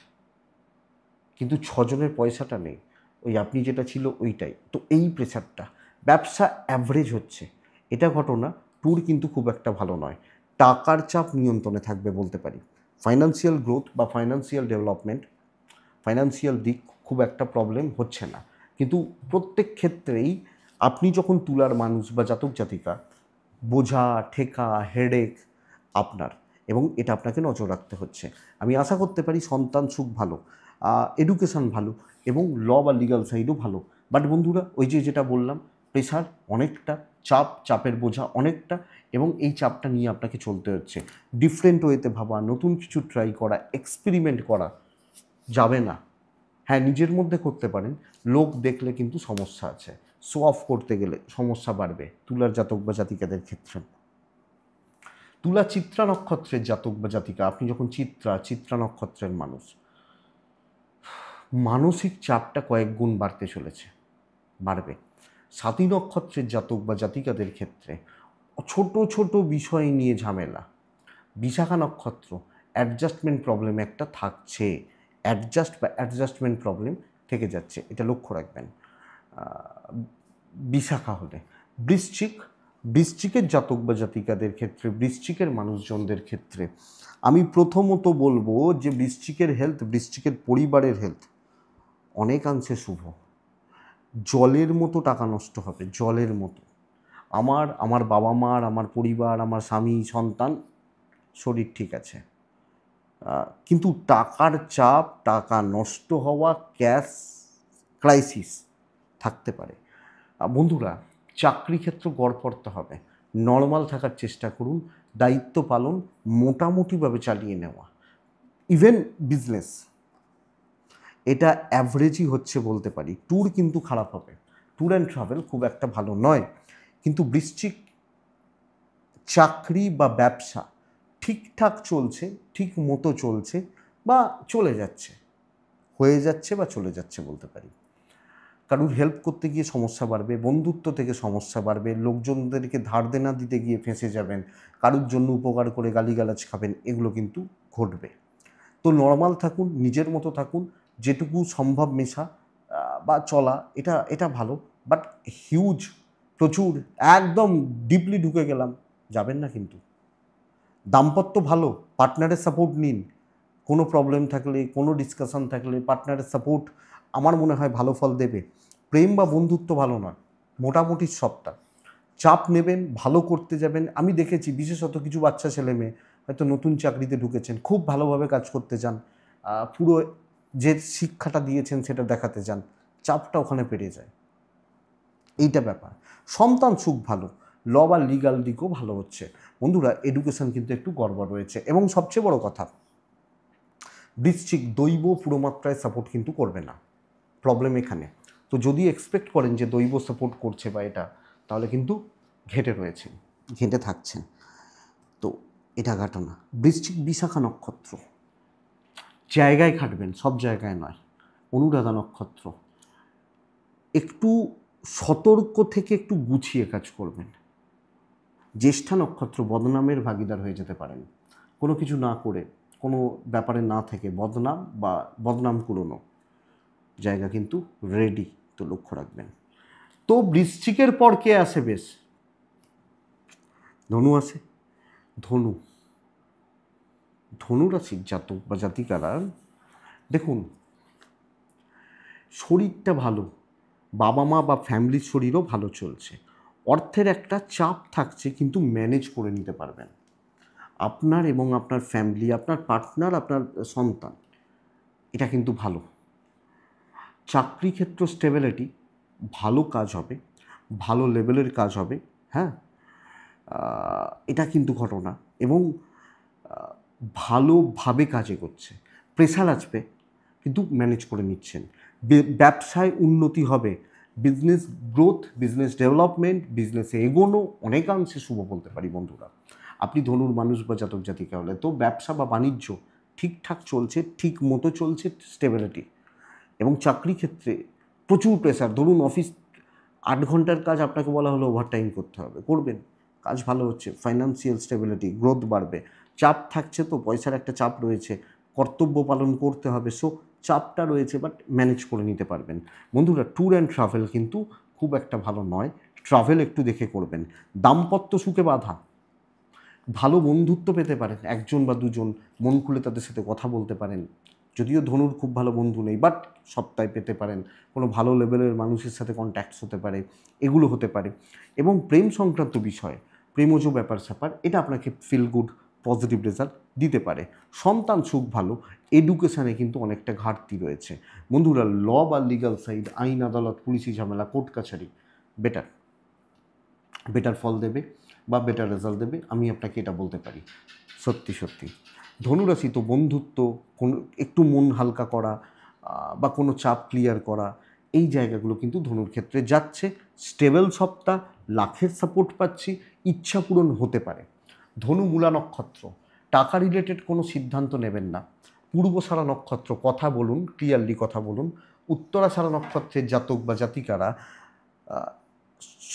কিন্তু 6 জনের পয়সাটা নেই, ওই আপনি যেটা ছিল ওইটাই। তো এই প্রেশারটা, ব্যবসা অ্যাভারেজ হচ্ছে, এটা ঘটনা। ট্যুর কিন্তু খুব একটা ভালো নয়। টাকার চাপ নিয়ন্ত্রণে থাকবে বলতে পারি। ফাইন্যান্সিয়াল গ্রোথ বা ফাইন্যান্সিয়াল ডেভেলপমেন্ট, ফাইন্যান্সিয়াল দিক খুব একটা প্রবলেম হচ্ছে না, কিন্তু প্রত্যেক ক্ষেত্রেই আপনি যখন তুলার মানুষ বা জাতক জাতিকা, বোঝা, ঠেকা, হেডেক আপনার, এবং এটা আপনাকে নজর রাখতে হচ্ছে। আমি আশা করতে পারি সন্তান সুখ ভালো, এডুকেশান ভালো, এবং ল বা লিগাল সাইডও ভালো। বাট বন্ধুরা, ওই যেটা বললাম, প্রেশার অনেকটা, চাপের বোঝা অনেকটা, এবং এই চাপটা নিয়ে আপনাকে চলতে হচ্ছে। ডিফারেন্ট ওয়েতে ভাবা, নতুন কিছু ট্রাই করা, এক্সপেরিমেন্ট করা যাবে না। হ্যাঁ, নিজের মধ্যে করতে পারেন, লোক দেখলে কিন্তু সমস্যা আছে। শো অফ করতে গেলে সমস্যা বাড়বে তুলার জাতক বা জাতিকাদের ক্ষেত্রে। তুলা চিত্রা নক্ষত্রের জাতক বা জাতিকা, আপনি যখন চিত্রা নক্ষত্রের মানুষ, মানসিক চাপটা কয়েক গুণ বাড়বে। স্বাতী নক্ষত্রের জাতক বা জাতিকাদের ক্ষেত্রে ছোট ছোট বিষয় নিয়ে ঝামেলা। বিশাখা নক্ষত্র, অ্যাডজাস্টমেন্ট প্রবলেম একটা থাকছে, অ্যাডজাস্টমেন্ট প্রবলেম থেকে যাচ্ছে, এটা লক্ষ্য রাখবেন বিশাখা হলে। বৃশ্চিকের জাতক বা জাতিকাদের ক্ষেত্রে, বৃশ্চিকের মানুষজনদের ক্ষেত্রে আমি প্রথমত বলবো যে বৃশ্চিকের পরিবারের হেলথ অনেকাংশে শুভ। জলের মতো টাকা নষ্ট হবে, জলের মতো। আমার বাবা মার, আমার পরিবার, আমার স্বামী, সন্তান, শরীর ঠিক আছে, কিন্তু টাকার চাপ, টাকা নষ্ট হওয়া, ক্যাশ ক্রাইসিস থাকতে পারে। বন্ধুরা, চাকরি ক্ষেত্র গড়পড়তে হবে, নর্মাল থাকার চেষ্টা করুন, দায়িত্ব পালন মোটামুটিভাবে চালিয়ে নেওয়া। ইভেন বিজনেস এটা অ্যাভারেজই হচ্ছে বলতে পারি। ট্যুর কিন্তু খারাপ হবে, ট্যুর অ্যান্ড ট্রাভেল খুব একটা ভালো নয়। কিন্তু বৃশ্চিক চাকরি বা ব্যবসা ঠিকঠাক চলছে, ঠিক মতো চলছে, বা চলে যাচ্ছে, হয়ে যাচ্ছে বা চলে যাচ্ছে বলতে পারি। কারুর হেল্প করতে গিয়ে সমস্যা বাড়বে, বন্ধুত্ব থেকে সমস্যা বাড়বে, লোকজনদেরকে ধার দেনা দিতে গিয়ে ফেঁসে যাবেন, কারুর জন্য উপকার করে গালিগালাজ খাবেন, এগুলো কিন্তু ঘটবে। তো নর্মাল থাকুন, নিজের মতো থাকুন, যেটুকু সম্ভব মেশা বা চলা, এটা ভালো। বাট প্রচুর একদম ডিপলি ঢুকে গেলাম, যাবেন না কিন্তু। দাম্পত্য ভালো, পার্টনারের সাপোর্ট নিন। কোনো প্রবলেম থাকলে, কোনো ডিসকাশন থাকলে পার্টনারের সাপোর্ট আমার মনে হয় ভালো ফল দেবে। প্রেম বা বন্ধুত্ব ভালো নয়, মোটামুটি সবটা। চাপ নেবেন, ভালো করতে যাবেন। আমি দেখেছি বিশেষত কিছু বাচ্চা ছেলে মেয়ে হয়তো নতুন চাকরিতে ঢুকেছেন, খুব ভালোভাবে কাজ করতে চান, পুরো যে শিক্ষাটা দিয়েছেন সেটা দেখাতে চান, চাপটা ওখানে পেরিয়ে যায়, এইটা ব্যাপার। সন্তান সুখ ভালো, ল বা লিগাল দিকও ভালো হচ্ছে। বন্ধুরা, এডুকেশন কিন্তু একটু গড়বড় রয়েছে, এবং সবচেয়ে বড় কথা, বৃশ্চিক দৈব পুরোমাত্রায় সাপোর্ট কিন্তু করবে না, প্রবলেম এখানে। তো যদি এক্সপেক্ট করেন যে দৈব সাপোর্ট করছে বা এটা, তাহলে কিন্তু ঘেঁটে থাকছেন। তো এটা ঘটনা। বৃশ্চিক বিশাখা নক্ষত্র, জায়গায় খাটবেন, সব জায়গায় নয়। অনুরাধা নক্ষত্র, একটু সতর্ক থেকে একটু গুছিয়ে কাজ করবেন। জ্যেষ্ঠা নক্ষত্র, বদনামের ভাগিদার হয়ে যেতে পারেন, কোনো কিছু না করে, কোনো ব্যাপারে না থেকে বদনাম কুড়োনো জায়গা কিন্তু রেডি, তো লক্ষ্য রাখবেন। তো বৃশ্চিকের পর কে আসে? বেশ, ধনু আসে। ধনু রাশির জাতক বা জাতিকারা, দেখুন, শরীরটা ভালো, বাবা মা বা ফ্যামিলির শরীরও ভালো চলছে, অর্থের একটা চাপ থাকছে, কিন্তু ম্যানেজ করে নিতে পারবেন। আপনার এবং আপনার ফ্যামিলি, আপনার পার্টনার, আপনার সন্তান, এটা কিন্তু ভালো। চাকরি ক্ষেত্র স্টেবিলিটি, ভালো কাজ হবে, ভালো লেভেলের কাজ হবে। হ্যাঁ, এটা কিন্তু ঘটনা, এবং ভালোভাবে কাজে করছে। প্রেশার আসবে, কিন্তু ম্যানেজ করে নিচ্ছেন। ব্যবসায় উন্নতি হবে, বিজনেস গ্রোথ, বিজনেস ডেভেলপমেন্ট, বিজনেসে এগোনো অনেকাংশে শুভ বলতে পারি। বন্ধুরা, আপনি ধনুর মানুষ বা জাতক জাতিকা হলে তো ব্যবসা বা বাণিজ্য ঠিকঠাক চলছে, ঠিক মতো চলছে, স্টেবিলিটি। এবং চাকরি ক্ষেত্রে প্রচুর প্রেশার। ধরুন, অফিস 8 ঘন্টার কাজ আপনাকে বলা হলো ওভারটাইম করতে হবে, করবেন, কাজ ভালো হচ্ছে, ফাইন্যান্সিয়াল স্টেবিলিটি, গ্রোথ বাড়বে। চাপ থাকছে, তো পয়সার একটা চাপ রয়েছে, কর্তব্য পালন করতে হবে, সো চাপটা রয়েছে, বাট ম্যানেজ করে নিতে পারবেন। বন্ধুরা, ট্যুর অ্যান্ড ট্রাভেল কিন্তু খুব একটা ভালো নয়। ট্রাভেল একটু দেখে করবেন। দাম্পত্য সুখে বাধা, ভালো বন্ধুত্ব পেতে পারেন, একজন বা দুজন মন খুলে তাদের সাথে কথা বলতে পারেন। যদিও ধনুর খুব ভালো বন্ধু নেই, বাট সপ্তাহে পেতে পারেন। কোনো ভালো লেভেলের মানুষের সাথে কন্ট্যাক্টস হতে পারে, এগুলো হতে পারে। এবং প্রেম সংক্রান্ত বিষয়ে, প্রেমজ ব্যাপার স্যাপার, এটা আপনাকে ফিল গুড পজিটিভ রেজাল্ট দিতে পারে। সন্তান সুখ ভালো। এডুকেশানে কিন্তু অনেকটা ঘাটতি রয়েছে বন্ধুরা। ল বা লিগাল সাইড, আইন আদালত, পুলিশি ঝামেলা, কোর্ট কাছারি বেটার ফল দেবে বা বেটার রেজাল্ট দেবে, আমি আপনাকে এটা বলতে পারি। সত্যি সত্যি ধনুরাশি তো বন্ধুত্ব, কোনো একটু মন হালকা করা বা কোনো চাপ ক্লিয়ার করা, এই জায়গাগুলো কিন্তু ধনুর ক্ষেত্রে যাচ্ছে। স্টেবল সপ্তাহ, লাখের সাপোর্ট পাচ্ছি, ইচ্ছা পূরণ হতে পারে। ধনু মূলা নক্ষত্র, টাকা রিলেটেড কোনো সিদ্ধান্ত নেবেন না। পূর্বসারা নক্ষত্র, কথা বলুন, ক্লিয়ারলি কথা বলুন। উত্তরাষাঢ়া নক্ষত্রের জাতক বা জাতিকারা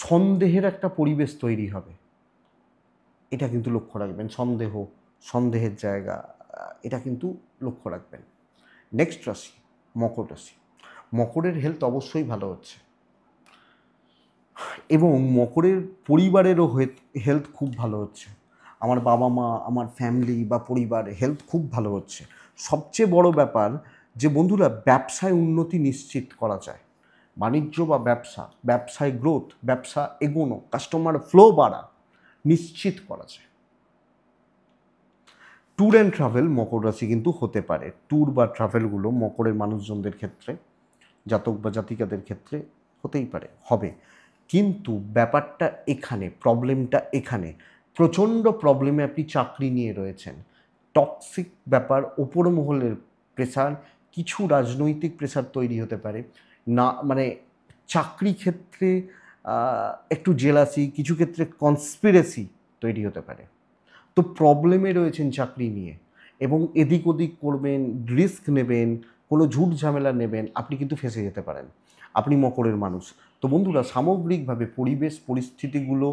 সন্দেহের একটা পরিবেশ তৈরি হবে, এটা কিন্তু লক্ষ্য রাখবেন। সন্দেহের জায়গা, এটা কিন্তু লক্ষ্য রাখবেন। নেক্সট রাশি মকর রাশি। মকরের হেলথ অবশ্যই ভালো হচ্ছে, এবং মকরের পরিবারেরও হেলথ খুব ভালো হচ্ছে। আমার বাবা মা, আমার ফ্যামিলি বা পরিবার হেলথ খুব ভালো হচ্ছে। সবচেয়ে বড় ব্যাপার যে বন্ধুরা, ব্যবসায় উন্নতি নিশ্চিত করা যায়। বাণিজ্য বা ব্যবসায় গ্রোথ, ব্যবসা এগোনো, কাস্টমার ফ্লো বাড়া নিশ্চিত করা যায়। ট্যুর অ্যান্ড ট্রাভেল মকর রাশি কিন্তু হতে পারে। ট্যুর বা ট্রাভেলগুলো মকরের মানুষজনদের ক্ষেত্রে, জাতক বা জাতিকাদের ক্ষেত্রে হতেই পারে, হবে। কিন্তু ব্যাপারটা এখানে, প্রবলেমটা এখানে, প্রচণ্ড প্রবলেমে আপনি চাকরি নিয়ে রয়েছেন। টক্সিক ব্যাপার, ওপর মহলের প্রেসার, কিছু রাজনৈতিক প্রেসার তৈরি হতে পারে না, মানে চাকরি ক্ষেত্রে একটু জেলাসি, কিছু ক্ষেত্রে কনস্পিরেসি তৈরি হতে পারে। তো প্রবলেমে রয়েছেন চাকরি নিয়ে, এবং এদিক ওদিক করবেন, রিস্ক নেবেন, কোনো ঝুট ঝামেলা নেবেন, আপনি কিন্তু ফেঁসে যেতে পারেন। আপনি মকরের মানুষ। তো বন্ধুরা, সামগ্রিকভাবে পরিবেশ পরিস্থিতিগুলো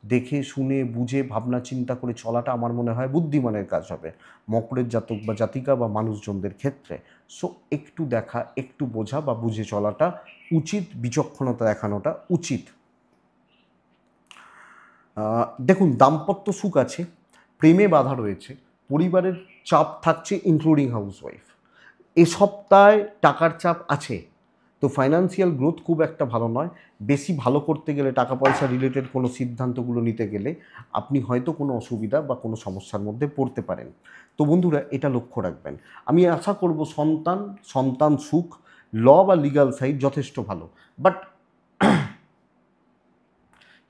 দেখে শুনে বুঝে ভাবনা চিন্তা করে চলাটা আমার মনে হয় বুদ্ধিমানের কাজ হবে মকরের জাতক বা জাতিকা বা মানুষজনদের ক্ষেত্রে। সো একটু দেখা, একটু বোঝা বা বুঝে চলাটা উচিত, বিচক্ষণতা দেখানোটা উচিত। দেখুন, দাম্পত্য সুখ আছে, প্রেমে বাধা রয়েছে, পরিবারের চাপ থাকছে ইনক্লুডিং হাউসওয়াইফ। এ সপ্তাহে টাকার চাপ আছে, তো ফাইন্যান্সিয়াল গ্রোথ খুব একটা ভালো নয়। বেশি ভালো করতে গেলে, টাকা পয়সা রিলেটেড কোনো সিদ্ধান্তগুলো নিতে গেলে আপনি হয়তো কোনো অসুবিধা বা কোনো সমস্যার মধ্যে পড়তে পারেন। তো বন্ধুরা, এটা লক্ষ্য রাখবেন। আমি আশা করব সন্তান সুখ, ল বা লিগাল সাইড যথেষ্ট ভালো, বাট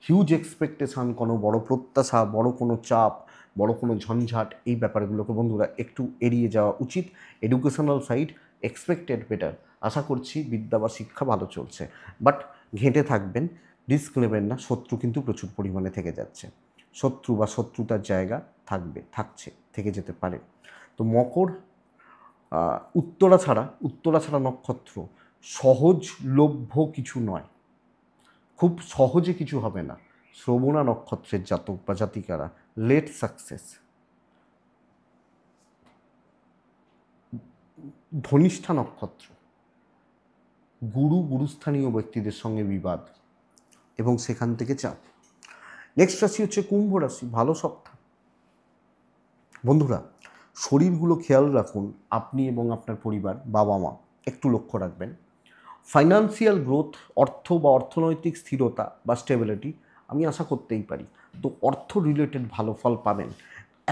হিউজ এক্সপেকটেশান, কোনো বড় প্রত্যাশা, বড় কোনো চাপ, বড় কোনো ঝঞ্ঝাট, এই ব্যাপারগুলোকে বন্ধুরা একটু এড়িয়ে যাওয়া উচিত। এডুকেশনাল সাইড এক্সপেক্টেড বেটার, আশা করছি বিদ্যা বা শিক্ষা ভালো চলছে, বাট ঘেঁটে থাকবেন, রিস্ক নেবেন না। শত্রু কিন্তু প্রচুর পরিমাণে থেকে যাচ্ছে, শত্রু বা শত্রুতার জায়গা থাকছে, থেকে যেতে পারে। তো মকর, উত্তরা ছাড়া নক্ষত্র সহজলভ্য কিছু নয়, খুব সহজে কিছু হবে না। শ্রবণা নক্ষত্রের জাতক বা জাতিকারা লেট সাকসেস। ধনিষ্ঠা নক্ষত্র, গুরুস্থানীয় ব্যক্তিদের সঙ্গে বিবাদ এবং সেখান থেকে চাপ। নেক্সট রাশি হচ্ছে কুম্ভ রাশি, ভালো সপ্তাহ। বন্ধুরা, শরীরগুলো খেয়াল রাখুন, আপনি এবং আপনার পরিবার, বাবা মা একটু লক্ষ্য রাখবেন। ফাইন্যান্সিয়াল গ্রোথ, অর্থ বা অর্থনৈতিক স্থিরতা বা স্টেবিলিটি আমি আশা করতেই পারি। তো অর্থ রিলেটেড ভালো ফল পাবেন।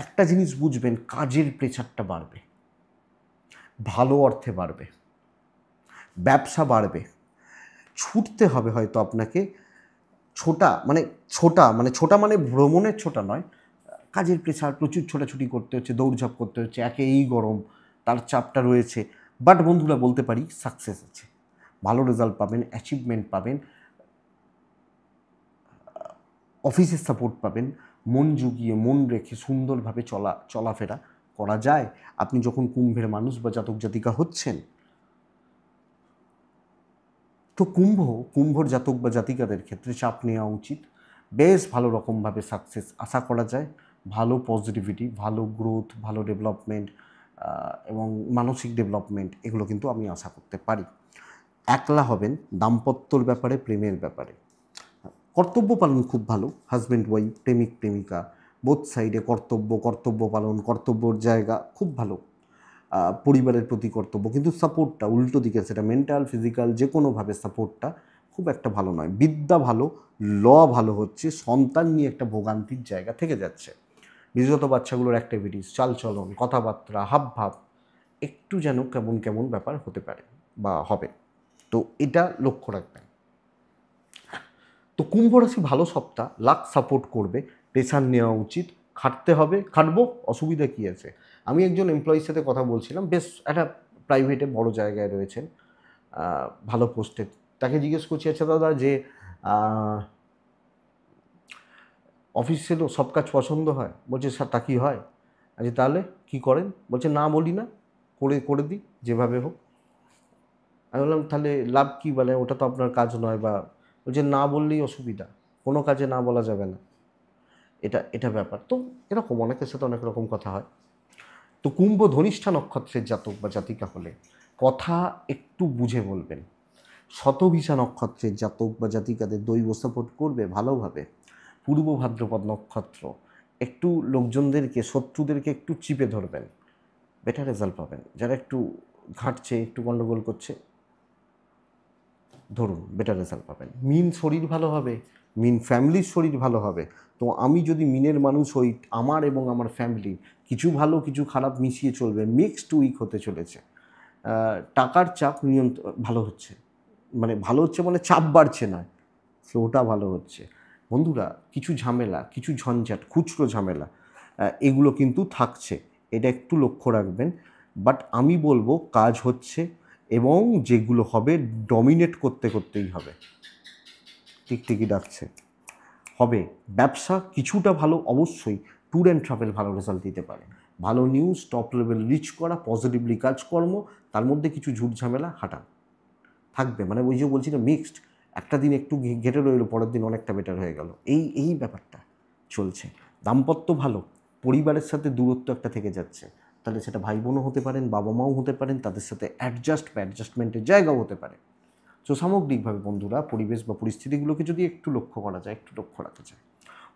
একটা জিনিস বুঝবেন, কাজের প্রেশারটা বাড়বে, ভালো অর্থে বাড়বে, ব্যবসা বাড়বে, ছুটতে হবে হয়তো আপনাকে। ছোটা মানে ভ্রমণের ছোটা নয়, কাজের প্রেশার, প্রচুর ছোটাছুটি করতে হচ্ছে, দৌড়ঝাঁপ করতে হচ্ছে, একে এই গরম, তার চাপটা রয়েছে। বাট বন্ধুরা, বলতে পারি সাকসেস আছে, ভালো রেজাল্ট পাবেন, অ্যাচিভমেন্ট পাবেন, অফিসের সাপোর্ট পাবেন। মন জুগিয়ে, মন রেখে সুন্দরভাবে চলাফেরা করা যায় আপনি যখন কুম্ভের মানুষ বা জাতক জাতিকা হচ্ছেন। তো কুম্ভর জাতক বা জাতিকাদের ক্ষেত্রে চাপ নেওয়া উচিত, বেশ ভালো রকমভাবে সাকসেস আশা করা যায়। ভালো পজিটিভিটি, ভালো গ্রোথ, ভালো ডেভেলপমেন্ট এবং মানসিক ডেভেলপমেন্ট, এগুলো কিন্তু আমি আশা করতে পারি। একলা হবেন দাম্পত্যর ব্যাপারে, প্রেমের ব্যাপারে। কর্তব্য পালন খুব ভালো, হাজব্যান্ড ওয়াইফ, প্রেমিক প্রেমিকা, বোথ সাইডে কর্তব্য পালন, কর্তব্যর জায়গা খুব ভালো। পরিবারের প্রতি কর্তব্য, কিন্তু সাপোর্টটা উল্টো দিকে, সেটা মেন্টাল ফিজিক্যাল যে কোনোভাবে সাপোর্টটা খুব একটা ভালো নয়। বিদ্যা ভালো, ল ভালো হচ্ছে, সন্তান নিয়ে একটা ভোগান্তির জায়গা থেকে যাচ্ছে। বিশেষত বাচ্চাগুলোর অ্যাক্টিভিটিস, চালচলন, কথাবার্তা, হাবভাব একটু যেন কেমন কেমন ব্যাপার হতে পারে বা হবে, তো এটা লক্ষ্য রাখবেন। তো কুম্ভ রাশি ভালো সপ্তাহ, লাক সাপোর্ট করবে, প্রেশার নেওয়া উচিত, খাটতে হবে, খাটবো, অসুবিধা কী আছে। আমি একজন এমপ্লয়ির সাথে কথা বলছিলাম, বেশ একটা প্রাইভেটে বড় জায়গায় রয়েছেন, ভালো পোস্টে। তাকে জিজ্ঞেস করছি, আচ্ছা দাদা, যে অফিসে তো সব কাজ পছন্দ হয়? বলছে, স্যার তা কি হয়? আচ্ছা তাহলে কী করেন? বলছে, না বলি না, করে দিই যেভাবে হোক। আমি বললাম, তাহলে লাভ কী? বলে, ওটা তো আপনার কাজ নয়। বা বলছে, না বললেই অসুবিধা, কোনো কাজে না বলা যাবে না, এটা ব্যাপার। তো এরকম অনেকের সাথে অনেক রকম কথা হয়। তো কুম্ভ ধনিষ্ঠা নক্ষত্রের জাতক বা জাতিকা হলে কথা একটু বুঝে বলবেন। শতভিষা নক্ষত্রের জাতক বা জাতিকাদের দৈব সাপোর্ট করবে ভালোভাবে। পূর্ব ভাদ্রপদ নক্ষত্র, একটু লোকজনদেরকে, শত্রুদেরকে একটু চিপে ধরবেন, বেটার রেজাল্ট পাবেন। যারা একটু ঘাঁটছে, একটু গণ্ডগোল করছে, ধরুন বেটার রেজাল্ট পাবেন। মিন শরীর ভালো হবে, মিন ফ্যামিলির শরীর ভালো হবে। তো আমি যদি মিনের মানুষ হই, আমার এবং আমার ফ্যামিলির কিছু ভালো কিছু খারাপ মিশিয়ে চলবে, মিক্সড উইক হতে চলেছে। টাকার চাপ ভালো হচ্ছে, ভালো হচ্ছে মানে চাপ বাড়ছে না, ফ্লোটা ভালো হচ্ছে। বন্ধুরা, কিছু ঝামেলা, কিছু ঝঞ্ঝাট, খুচরো ঝামেলা, এগুলো কিন্তু থাকছে, এটা একটু লক্ষ্য রাখবেন। বাট আমি বলবো কাজ হচ্ছে, এবং যেগুলো হবে ডমিনেট করতেই হবে। টিকটিকি ডাকছে, হবে। ব্যবসা কিছুটা ভালো, অবশ্যই। ট্যুর অ্যান্ড ট্রাভেল ভালো রেজাল্ট দিতে পারে। ভালো নিউজ, টপ লেভেল রিচ করা, পজিটিভলি কাজকর্ম, তার মধ্যে কিছু ঝুট ঝামেলা হাঁটা থাকবে। ওই যে বলছি না, মিক্সড। একটা দিন একটু ঘেটে রইলো, পরের দিন অনেকটা বেটার হয়ে গেল, এই ব্যাপারটা চলছে। দাম্পত্য ভালো, পরিবারের সাথে দূরত্ব একটা থেকে যাচ্ছে, তাহলে সেটা ভাই বোনও হতে পারেন, বাবা মাও হতে পারেন, তাদের সাথে অ্যাডজাস্টমেন্টের জায়গাও হতে পারে। তো সামগ্রিকভাবে বন্ধুরা, পরিবেশ বা পরিস্থিতিগুলোকে যদি একটু লক্ষ্য করা যায়, একটু লক্ষ্য রাখা যায়,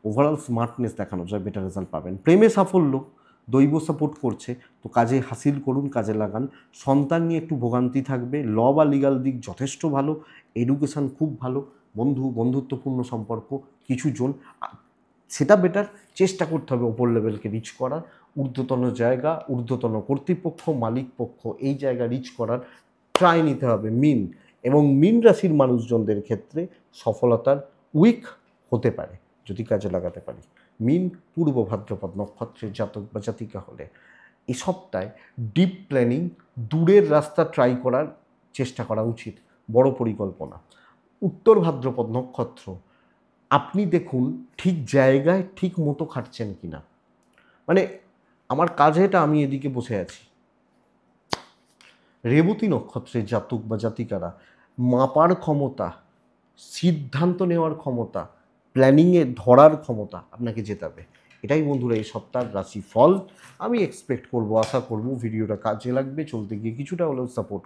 ওভারঅল স্মার্টনেস দেখানো যায়, বেটার রেজাল্ট পাবেন। প্রেমে সাফল্য, দৈব সাপোর্ট করছে, তো কাজে হাসিল করুন, কাজে লাগান। সন্তান নিয়ে একটু ভোগান্তি থাকবে। ল বা লিগাল দিক যথেষ্ট ভালো, এডুকেশান খুব ভালো, বন্ধুত্বপূর্ণ সম্পর্ক কিছুজন, সেটা বেটার। চেষ্টা করতে হবে ওপর লেভেলকে রিচ করার, ঊর্ধ্বতন জায়গা, ঊর্ধ্বতন কর্তৃপক্ষ, মালিক পক্ষ, এই জায়গা রিচ করার ট্রাই নিতে হবে। এবং মিন রাশির মানুষজনদের ক্ষেত্রে সফলতার উইক হতে পারে যদি কাজে লাগাতে পারি। মিন পূর্ব ভাদ্রপদ নক্ষত্রের জাতক বা জাতিকা হলে এই সপ্তাহে ডিপ প্ল্যানিং, দূরের রাস্তা ট্রাই করার চেষ্টা করা উচিত, বড় পরিকল্পনা। উত্তর ভাদ্রপদ নক্ষত্র, আপনি দেখুন ঠিক জায়গায় ঠিক মতো খাটছেন কিনা। আমার কাজেটা, আমি এদিকে বসে আছি। রেবতী নক্ষত্রের জাতক বা জাতিকারা মাপার ক্ষমতা, সিদ্ধান্ত নেওয়ার ক্ষমতা, প্ল্যানিংয়ে ধরার ক্ষমতা আপনাকে জেতাবে। এটাই বন্ধুরা এই সপ্তাহের রাশিফল। আমি এক্সপেক্ট করব, আশা করব ভিডিওটা কাজে লাগবে, চলতে গিয়ে কিছুটা হলেও সাপোর্ট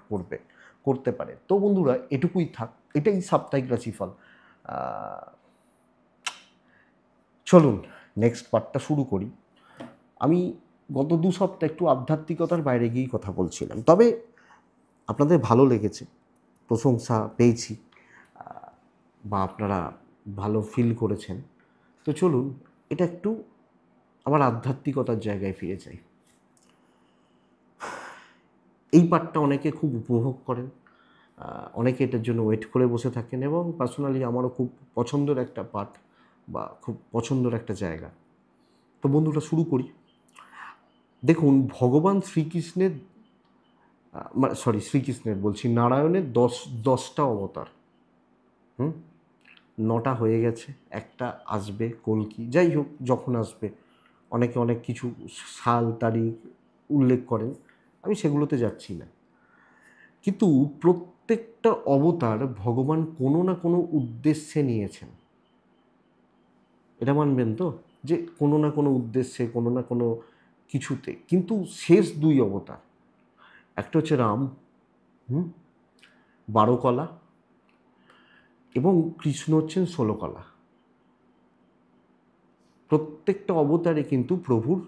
করতে পারে। তো বন্ধুরা, এটুকুই থাক, এটাই সাপ্তাহিক রাশিফল। চলুন নেক্সট পার্টটা শুরু করি। আমি গত 2 সপ্তাহ একটু আধ্যাত্মিকতার বাইরে গিয়েই কথা বলছিলাম, তবে আপনাদের ভালো লেগেছে, প্রশংসা পেয়েছি, বা আপনারা ভালো ফিল করেছেন। তো চলুন এটা একটু আমার আধ্যাত্মিকতার জায়গায় ফিরে যাই। এই পার্টটা অনেকে খুব উপভোগ করেন, অনেকে এটার জন্য ওয়েট করে বসে থাকেন, এবং পার্সোনালি আমারও খুব পছন্দের একটা পার্ট বা খুব পছন্দের একটা জায়গা। তো বন্ধুরা, শুরু করি। দেখুন, ভগবান শ্রীকৃষ্ণের, শ্রীকৃষ্ণের বলছি, নারায়ণের 10টা অবতার। 9টা হয়ে গেছে, একটা আসবে, কল্কি, যাই হোক যখন আসবে। অনেকে অনেক কিছু সাল তারিখ উল্লেখ করেন, আমি সেগুলোতে যাচ্ছি না। কিন্তু প্রত্যেকটা অবতার ভগবান কোনো না কোনো উদ্দেশ্যে নিয়েছেন, এটা মানবেন তো, যে কোনো না কোনো উদ্দেশ্যে, কোনো না কোনো কিছুতে। কিন্তু শেষ 2 অবতার, একটা হচ্ছে রাম, 12 কলা, এবং কৃষ্ণ হচ্ছেন 16 কলা। প্রত্যেকটা অবতারে কিন্তু প্রভুর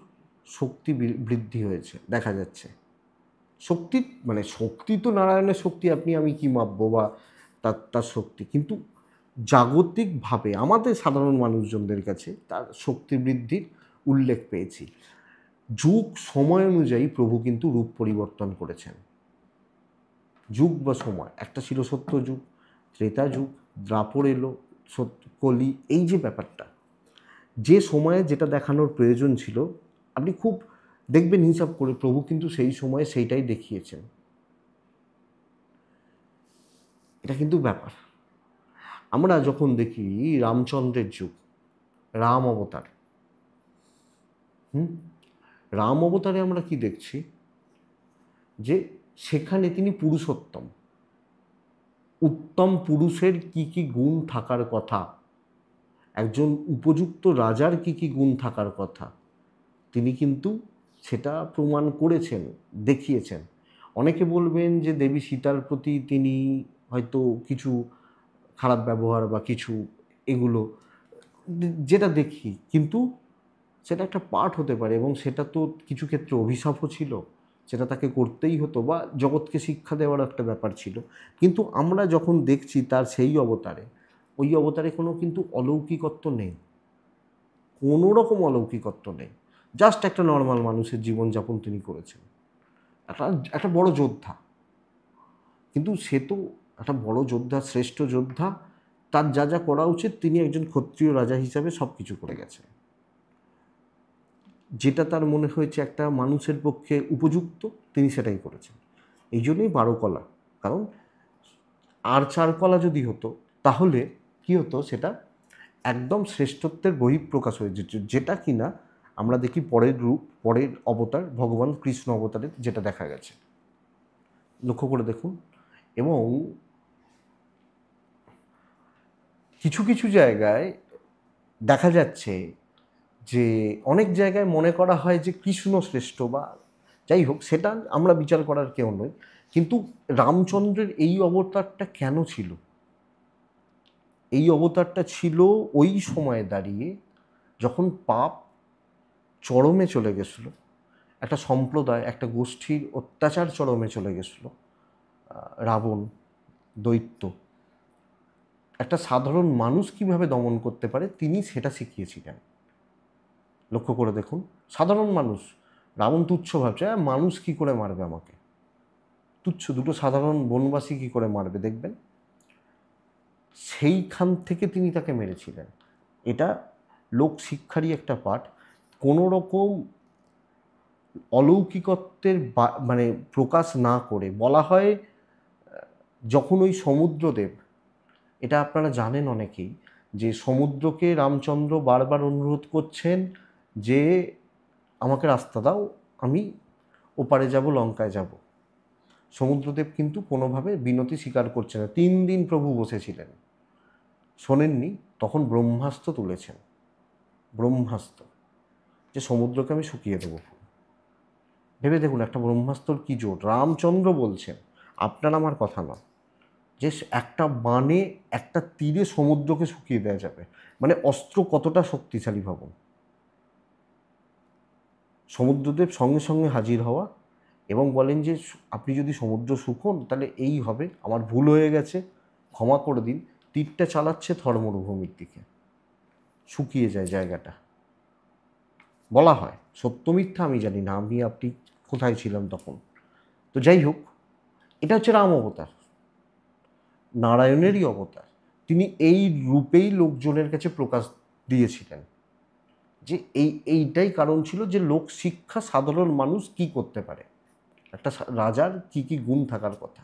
শক্তি বৃদ্ধি হয়েছে দেখা যাচ্ছে। শক্তি মানে শক্তি তো নারায়ণের শক্তি, আপনি আমি কি মাপবো বা তার শক্তি, কিন্তু জাগতিকভাবে আমাদের সাধারণ মানুষজনদের কাছে তার শক্তি বৃদ্ধির উল্লেখ পেয়েছি। যুগ সময় অনুযায়ী প্রভু কিন্তু রূপ পরিবর্তন করেছেন। যুগ বা সময়, একটা ছিল সত্য যুগ, ত্রেতা যুগ, দ্রাপর এলো, সত্য কলি, এই যে ব্যাপারটা, যে সময়ে যেটা দেখানোর প্রয়োজন ছিল আপনি খুব দেখবেন হিসাব করে প্রভু কিন্তু সেই সময়ে সেইটাই দেখিয়েছেন। এটা কিন্তু ব্যাপার। আমরা যখন দেখি রামচন্দ্রের যুগ, রাম অবতার, রাম অবতারে আমরা কি দেখছি, যে সেখানে তিনি পুরুষোত্তম, উত্তম পুরুষের কি কি গুণ থাকার কথা, একজন উপযুক্ত রাজার কি কি গুণ থাকার কথা, তিনি কিন্তু সেটা প্রমাণ করেছেন, দেখিয়েছেন। অনেকে বলবেন যে দেবী সীতার প্রতি তিনি হয়তো কিছু খারাপ ব্যবহার বা কিছু এগুলো যেটা দেখি, কিন্তু সেটা একটা পাঠ হতে পারে এবং সেটা তো কিছু ক্ষেত্রে অভিশাপও ছিল, সেটা তাকে করতেই হতো বা জগৎকে শিক্ষা দেওয়ার একটা ব্যাপার ছিল। কিন্তু আমরা যখন দেখছি তার সেই অবতারে, ওই অবতারে কোনো কিন্তু অলৌকিকত্ব নেই, কোনো রকম অলৌকিকত্ব নেই, জাস্ট একটা নর্মাল মানুষের জীবনযাপন তিনি করেছেন। একটা একটা বড় যোদ্ধা, কিন্তু সে তো একটা বড় যোদ্ধা, শ্রেষ্ঠ যোদ্ধা, তার যা যা করা উচিত তিনি একজন ক্ষত্রিয় রাজা হিসাবে সব কিছু করে গেছেন। যেটা তার মনে হয়েছে একটা মানুষের পক্ষে উপযুক্ত তিনি সেটাই করেছেন। এই জন্যই 12 কলা। কারণ আর 4 কলা যদি হতো তাহলে কি হতো, সেটা একদম শ্রেষ্ঠত্বের বহিঃপ্রকাশ হয়ে যেত, যেটা কিনা আমরা দেখি পরের রূপ, পরের অবতার ভগবান কৃষ্ণ অবতারের যেটা দেখা গেছে, লক্ষ্য করে দেখুন। এবং কিছু কিছু জায়গায় দেখা যাচ্ছে যে অনেক জায়গায় মনে করা হয় যে কৃষ্ণ শ্রেষ্ঠ বা যাই হোক, সেটা আমরা বিচার করার কেউ নই, কিন্তু রামচন্দ্রের এই অবতারটা কেন ছিল? এই অবতারটা ছিল ওই সময়ে দাঁড়িয়ে যখন পাপ চরমে চলে গেছিল, একটা সম্প্রদায়, একটা গোষ্ঠীর অত্যাচার চরমে চলে গেছিল, রাবণ, দৈত্য, একটা সাধারণ মানুষ কিভাবে দমন করতে পারে তিনি সেটা শিখিয়েছিলেন। লক্ষ্য করে দেখুন, সাধারণ মানুষ, রাবণ তুচ্ছ ভাবছে, মানুষ কি করে মারবে আমাকে, তুচ্ছ, দুটো সাধারণ বনবাসী কি করে মারবে দেখবেন, সেইখান থেকে তিনি তাকে মেরেছিলেন। এটা লোক শিক্ষারই একটা পাঠ। কোনো রকম অলৌকিকত্বের মানে প্রকাশ না করে বলা হয়, যখন ওই সমুদ্রদেব, এটা আপনারা জানেন অনেকেই, যে সমুদ্রকে রামচন্দ্র বারবার অনুরোধ করছেন যে আমাকে রাস্তা দাও, আমি ওপারে যাব, লঙ্কায় যাব। সমুদ্রদেব কিন্তু কোনোভাবে বিনতি স্বীকার করছে না। 3 দিন প্রভু বসেছিলেন, শোনেননি, তখন ব্রহ্মাস্ত্র তুলেছেন, ব্রহ্মাস্ত্র, যে সমুদ্রকে আমি শুকিয়ে দেবো। ভেবে দেখুন একটা ব্রহ্মাস্ত্রর কী জোর, রামচন্দ্র বলছেন, আপনার আমার কথা না, যে একটা বাণে, একটা তীরে সমুদ্রকে শুকিয়ে দেওয়া যাবে, মানে অস্ত্র কতটা শক্তিশালী ভাবুন। সমুদ্রদেব সঙ্গে সঙ্গে হাজির হওয়া এবং বলেন যে আপনি যদি সমুদ্র শুকোন তাহলে এই হবে, আমার ভুল হয়ে গেছে, ক্ষমা করে দিন। তীরটা চালাচ্ছে থর মরুভূমির দিকে, শুকিয়ে যায় জায়গাটা। বলা হয়, সত্য মিথ্যা আমি জানি না, আমি আপনি কোথায় ছিলাম তখন। তো যাই হোক, এটা হচ্ছে রাম অবতার, নারায়ণেরই অবতার। তিনি এই রূপেই লোকজনের কাছে প্রকাশ দিয়েছিলেন, যে এইটাই কারণ ছিল যে লোক শিক্ষা, সাধারণ মানুষ কি করতে পারে, একটা রাজার কি কি গুণ থাকার কথা।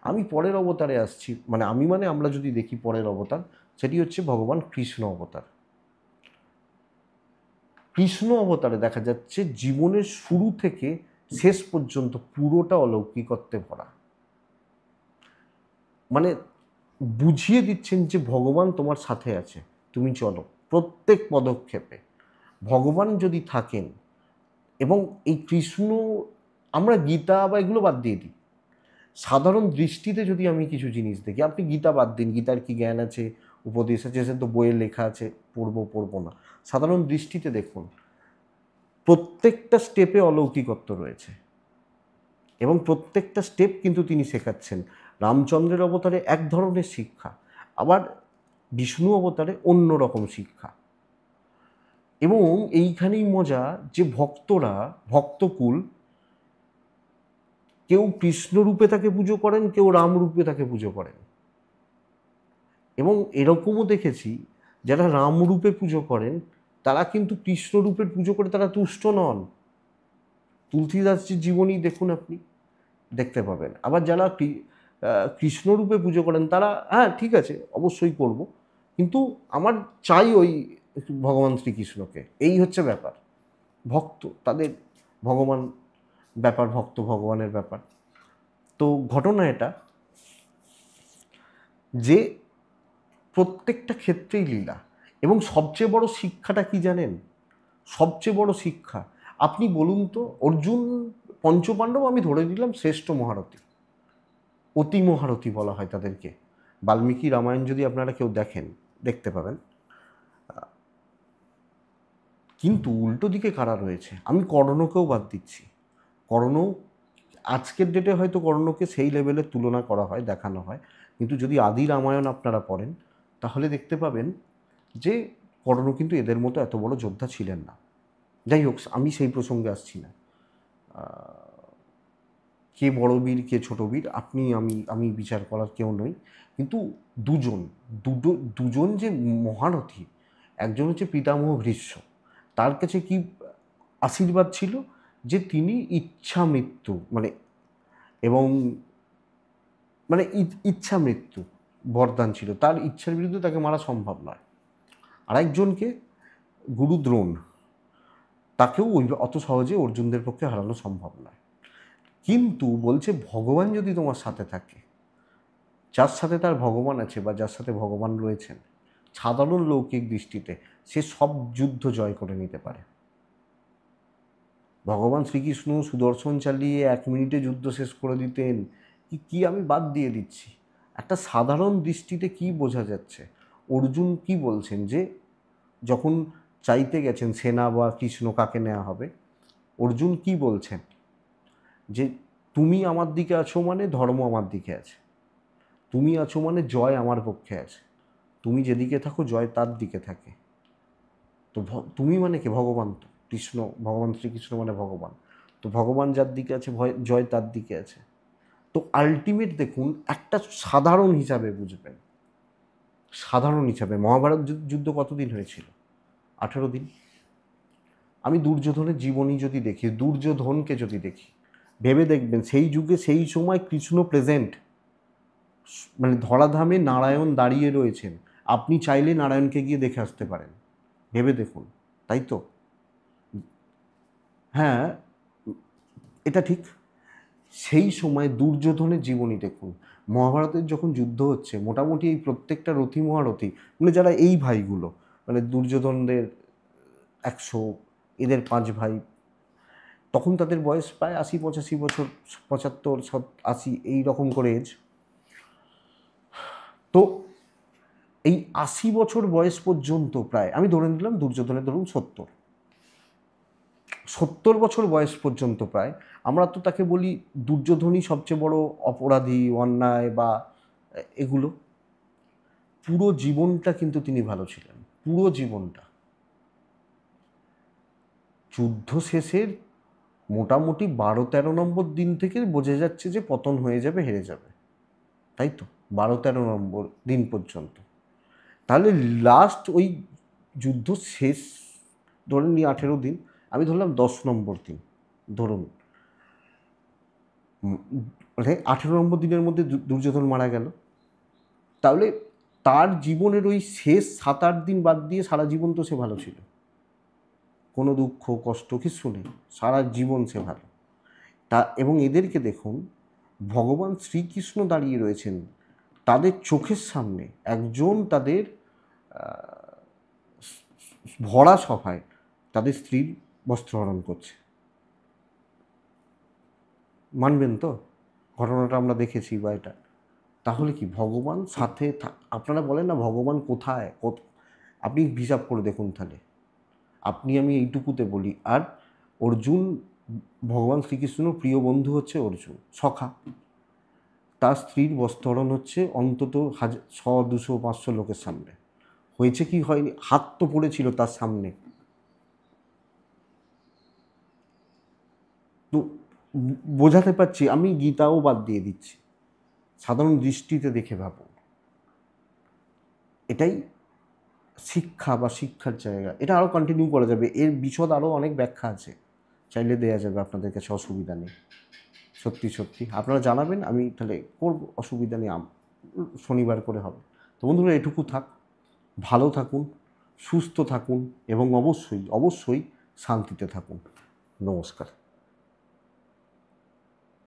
আমি পরের অবতারে আসছি, মানে আমরা যদি দেখি পরের অবতার, সেটি হচ্ছে ভগবান কৃষ্ণ অবতার। কৃষ্ণ অবতারে দেখা যাচ্ছে জীবনের শুরু থেকে শেষ পর্যন্ত পুরোটা অলৌকিকত্বে ভরা, মানে বুঝিয়ে দিচ্ছেন যে ভগবান তোমার সাথে আছে, তুমি চলো প্রত্যেক পদক্ষেপে। ভগবান যদি থাকেন, এবং এই কৃষ্ণ, আমরা গীতা বা এগুলো বাদ দিয়ে দিই, সাধারণ দৃষ্টিতে যদি আমি কিছু জিনিস দেখি, আপনি গীতা বাদ দিন, গীতার কি জ্ঞান আছে, উপদেশ আছে, সে তো বইয়ে লেখা আছে, পড়বো না। সাধারণ দৃষ্টিতে দেখুন, প্রত্যেকটা স্টেপে অলৌকিকত্ব রয়েছে এবং প্রত্যেকটা স্টেপ কিন্তু তিনি শেখাচ্ছেন। রামচন্দ্রের অবতারে এক ধরনের শিক্ষা, আবার বিষ্ণু অবতারে অন্য রকম শিক্ষা। এবং এইখানেই মজা যে ভক্তরা, ভক্তকুল, কেউ কৃষ্ণ রূপে তাকে পুজো করেন, কেউ রাম রূপে তাকে পুজো করেন। এবং এরকমও দেখেছি যারা রাম রূপে পুজো করেন তারা কিন্তু কৃষ্ণ রূপের পুজো করে তারা তুষ্ট নন। তুলসীদাসজির জীবনী দেখুন, আপনি দেখতে পাবেন। আবার যারা কৃষ্ণ রূপে পুজো করেন তারা, হ্যাঁ ঠিক আছে অবশ্যই করব, কিন্তু আমার চাই ওই ভগবান শ্রীকৃষ্ণকে। এই হচ্ছে ব্যাপার। ভক্ত তাদের ভগবান ব্যাপার, ভক্ত ভগবানের ব্যাপার। তো ঘটনা এটা যে প্রত্যেকটা ক্ষেত্রেই লীলা। এবং সবচেয়ে বড় শিক্ষাটা কি জানেন? সবচেয়ে বড় শিক্ষা, আপনি বলুন তো, অর্জুন, পঞ্চপাণ্ডব আমি ধরে নিলাম শ্রেষ্ঠ মহারথী, অতি মহারথী বলা হয় তাদেরকে। বাল্মীকি রামায়ণ যদি আপনারা কেউ দেখেন, দেখতে পাবেন। কিন্তু উল্টো দিকে কারা রয়েছে? আমি কর্ণকেও বাদ দিচ্ছি। কর্ণ, আজকের ডেটে হয়তো কর্ণকে সেই লেভেলের তুলনা করা হয়, দেখানো হয়, কিন্তু যদি আদি রামায়ণ আপনারা পড়েন তাহলে দেখতে পাবেন যে কর্ণ কিন্তু এদের মতো এত বড় যোদ্ধা ছিলেন না। যাই হোক, আমি সেই প্রসঙ্গে আসছি না। কে বড় বীর কে ছোট বীর আপনি আমি বিচার করার কেউ নই, কিন্তু দুজন যে মহারথী, একজন হচ্ছে পিতামহ ভীষ্ম, তার কাছে কি আশীর্বাদ ছিল যে তিনি ইচ্ছা মৃত্যু এবং ইচ্ছা মৃত্যু বরদান ছিল, তার ইচ্ছার বিরুদ্ধে তাকে মারা সম্ভব নয়। আরেকজনকে গুরু দ্রোণ, তাকেও অত সহজে অর্জুনদের পক্ষে হারানো সম্ভব নয়। কিন্তু বলছে ভগবান যদি তোমার সাথে থাকে, যার সাথে তার ভগবান আছে বা যার সাথে ভগবান রয়েছেন, সাধারণ লৌকিক দৃষ্টিতে সে সব যুদ্ধ জয় করে নিতে পারে। ভগবান শ্রীকৃষ্ণ সুদর্শন চালিয়ে 1 মিনিটে যুদ্ধ শেষ করে দিতেন, কি আমি বাদ দিয়ে দিচ্ছি। একটা সাধারণ দৃষ্টিতে কি বোঝা যাচ্ছে? অর্জুন কি বলছেন যে যখন চাইতে গেছেন সেনা বা কৃষ্ণ কাকে নেওয়া হবে, অর্জুন কি বলছেন যে তুমি আমার দিকে আছো মানে ধর্ম আমার দিকে আছে, তুমি আছো মানে জয় আমার পক্ষে আছে, তুমি যেদিকে থাকো জয় তার দিকে থাকে। তো তুমি মানে কি? ভগবান তো কৃষ্ণ, ভগবান শ্রীকৃষ্ণ মানে ভগবান। তো ভগবান যার দিকে আছে জয় তার দিকে আছে। তো আলটিমেট দেখুন, একটা সাধারণ হিসাবে বুঝবেন, সাধারণ হিসাবে মহাভারত যুদ্ধ কতদিন হয়েছিল? 18 দিন। আমি দুর্যোধনের জীবনী যদি দেখি, দুর্যোধনকে যদি দেখি, ভেবে দেখবেন সেই যুগে সেই সময় কৃষ্ণ প্রেজেন্ট, ধরাধামে নারায়ণ দাঁড়িয়ে রয়েছেন, আপনি চাইলে নারায়ণকে গিয়ে দেখে আসতে পারেন। ভেবে দেখুন, তাই তো? হ্যাঁ, এটা ঠিক। সেই সময় দুর্যোধনের জীবনী দেখুন। মহাভারতের যখন যুদ্ধ হচ্ছে, মোটামুটি এই প্রত্যেকটা রথী মহারথী, যারা এই ভাইগুলো, দুর্যোধনদের 100, এদের 5 ভাই, তখন তাদের বয়স প্রায় 80-85 বছর, 75-80 এই রকম করে এজ। তো এই 80 বছর বয়স পর্যন্ত প্রায়, আমি ধরে নিলাম দুর্যোধনের ধরুন 70 বছর বয়স পর্যন্ত প্রায়, আমরা তো তাকে বলি দুর্যোধনই সবচেয়ে বড় অপরাধী, অন্যায় বা এগুলো। পুরো জীবনটা কিন্তু তিনি ভালো ছিলেন, পুরো জীবনটা। যুদ্ধ শেষের মোটামুটি 12-13 নম্বর দিন থেকে বোঝা যাচ্ছে যে পতন হয়ে যাবে, হেরে যাবে, তাই তো? 12-13 নম্বর দিন পর্যন্ত। তাহলে লাস্ট ওই যুদ্ধ শেষ ধরে নিই 18 দিন, আমি ধরলাম 10 নম্বর দিন ধরুন, 18 নম্বর দিনের মধ্যে দুর্যোধন মারা গেল। তাহলে তার জীবনের ওই শেষ 7-8 দিন বাদ দিয়ে সারা জীবন তো সে ভালো ছিল, কোনো দুঃখ কষ্ট কিছু নেই, সারা জীবন সে ভালো। এবং এদেরকে দেখুন, ভগবান শ্রীকৃষ্ণ দাঁড়িয়ে রয়েছেন তাদের চোখের সামনে, একজন তাদের ভরা সভায় তাদের স্ত্রীর বস্ত্রহরণ করছে। মানবেন তো? ঘটনাটা আমরা দেখেছি বা এটা তাহলে কি ভগবান সাথে আপনারা বলেন না ভগবান কোথায়, আপনি হিসাব করে দেখুন তাহলে। আপনি আমি এইটুকুতে বলি। আর অর্জুন, ভগবান শ্রীকৃষ্ণর প্রিয় বন্ধু হচ্ছে অর্জুন, সখা। তার স্ত্রীর বস্ত্রহরণ হচ্ছে অন্তত 100, 200, 500 লোকের সামনে। হয়েছে কি হয়নি, হাত তো পড়েছিল তার সামনে। তো বোঝাতে পারছি, আমি গীতাও বাদ দিয়ে দিচ্ছি, সাধারণ দৃষ্টিতে দেখে ভাবুন। এটাই শিক্ষা বা শিক্ষার জায়গা। এটা আরও কন্টিনিউ করা যাবে, এর বিশদ আরও অনেক ব্যাখ্যা আছে, চাইলে দেওয়া যাবে, আপনাদের কাছে অসুবিধা নেই। সত্যি সত্যি আপনারা জানাবেন, আমি তাহলে করব, অসুবিধা নেই, শনিবার করে হবে। তো বন্ধুরা এটুকু থাক, ভালো থাকুন, সুস্থ থাকুন এবং অবশ্যই অবশ্যই শান্তিতে থাকুন। নমস্কার।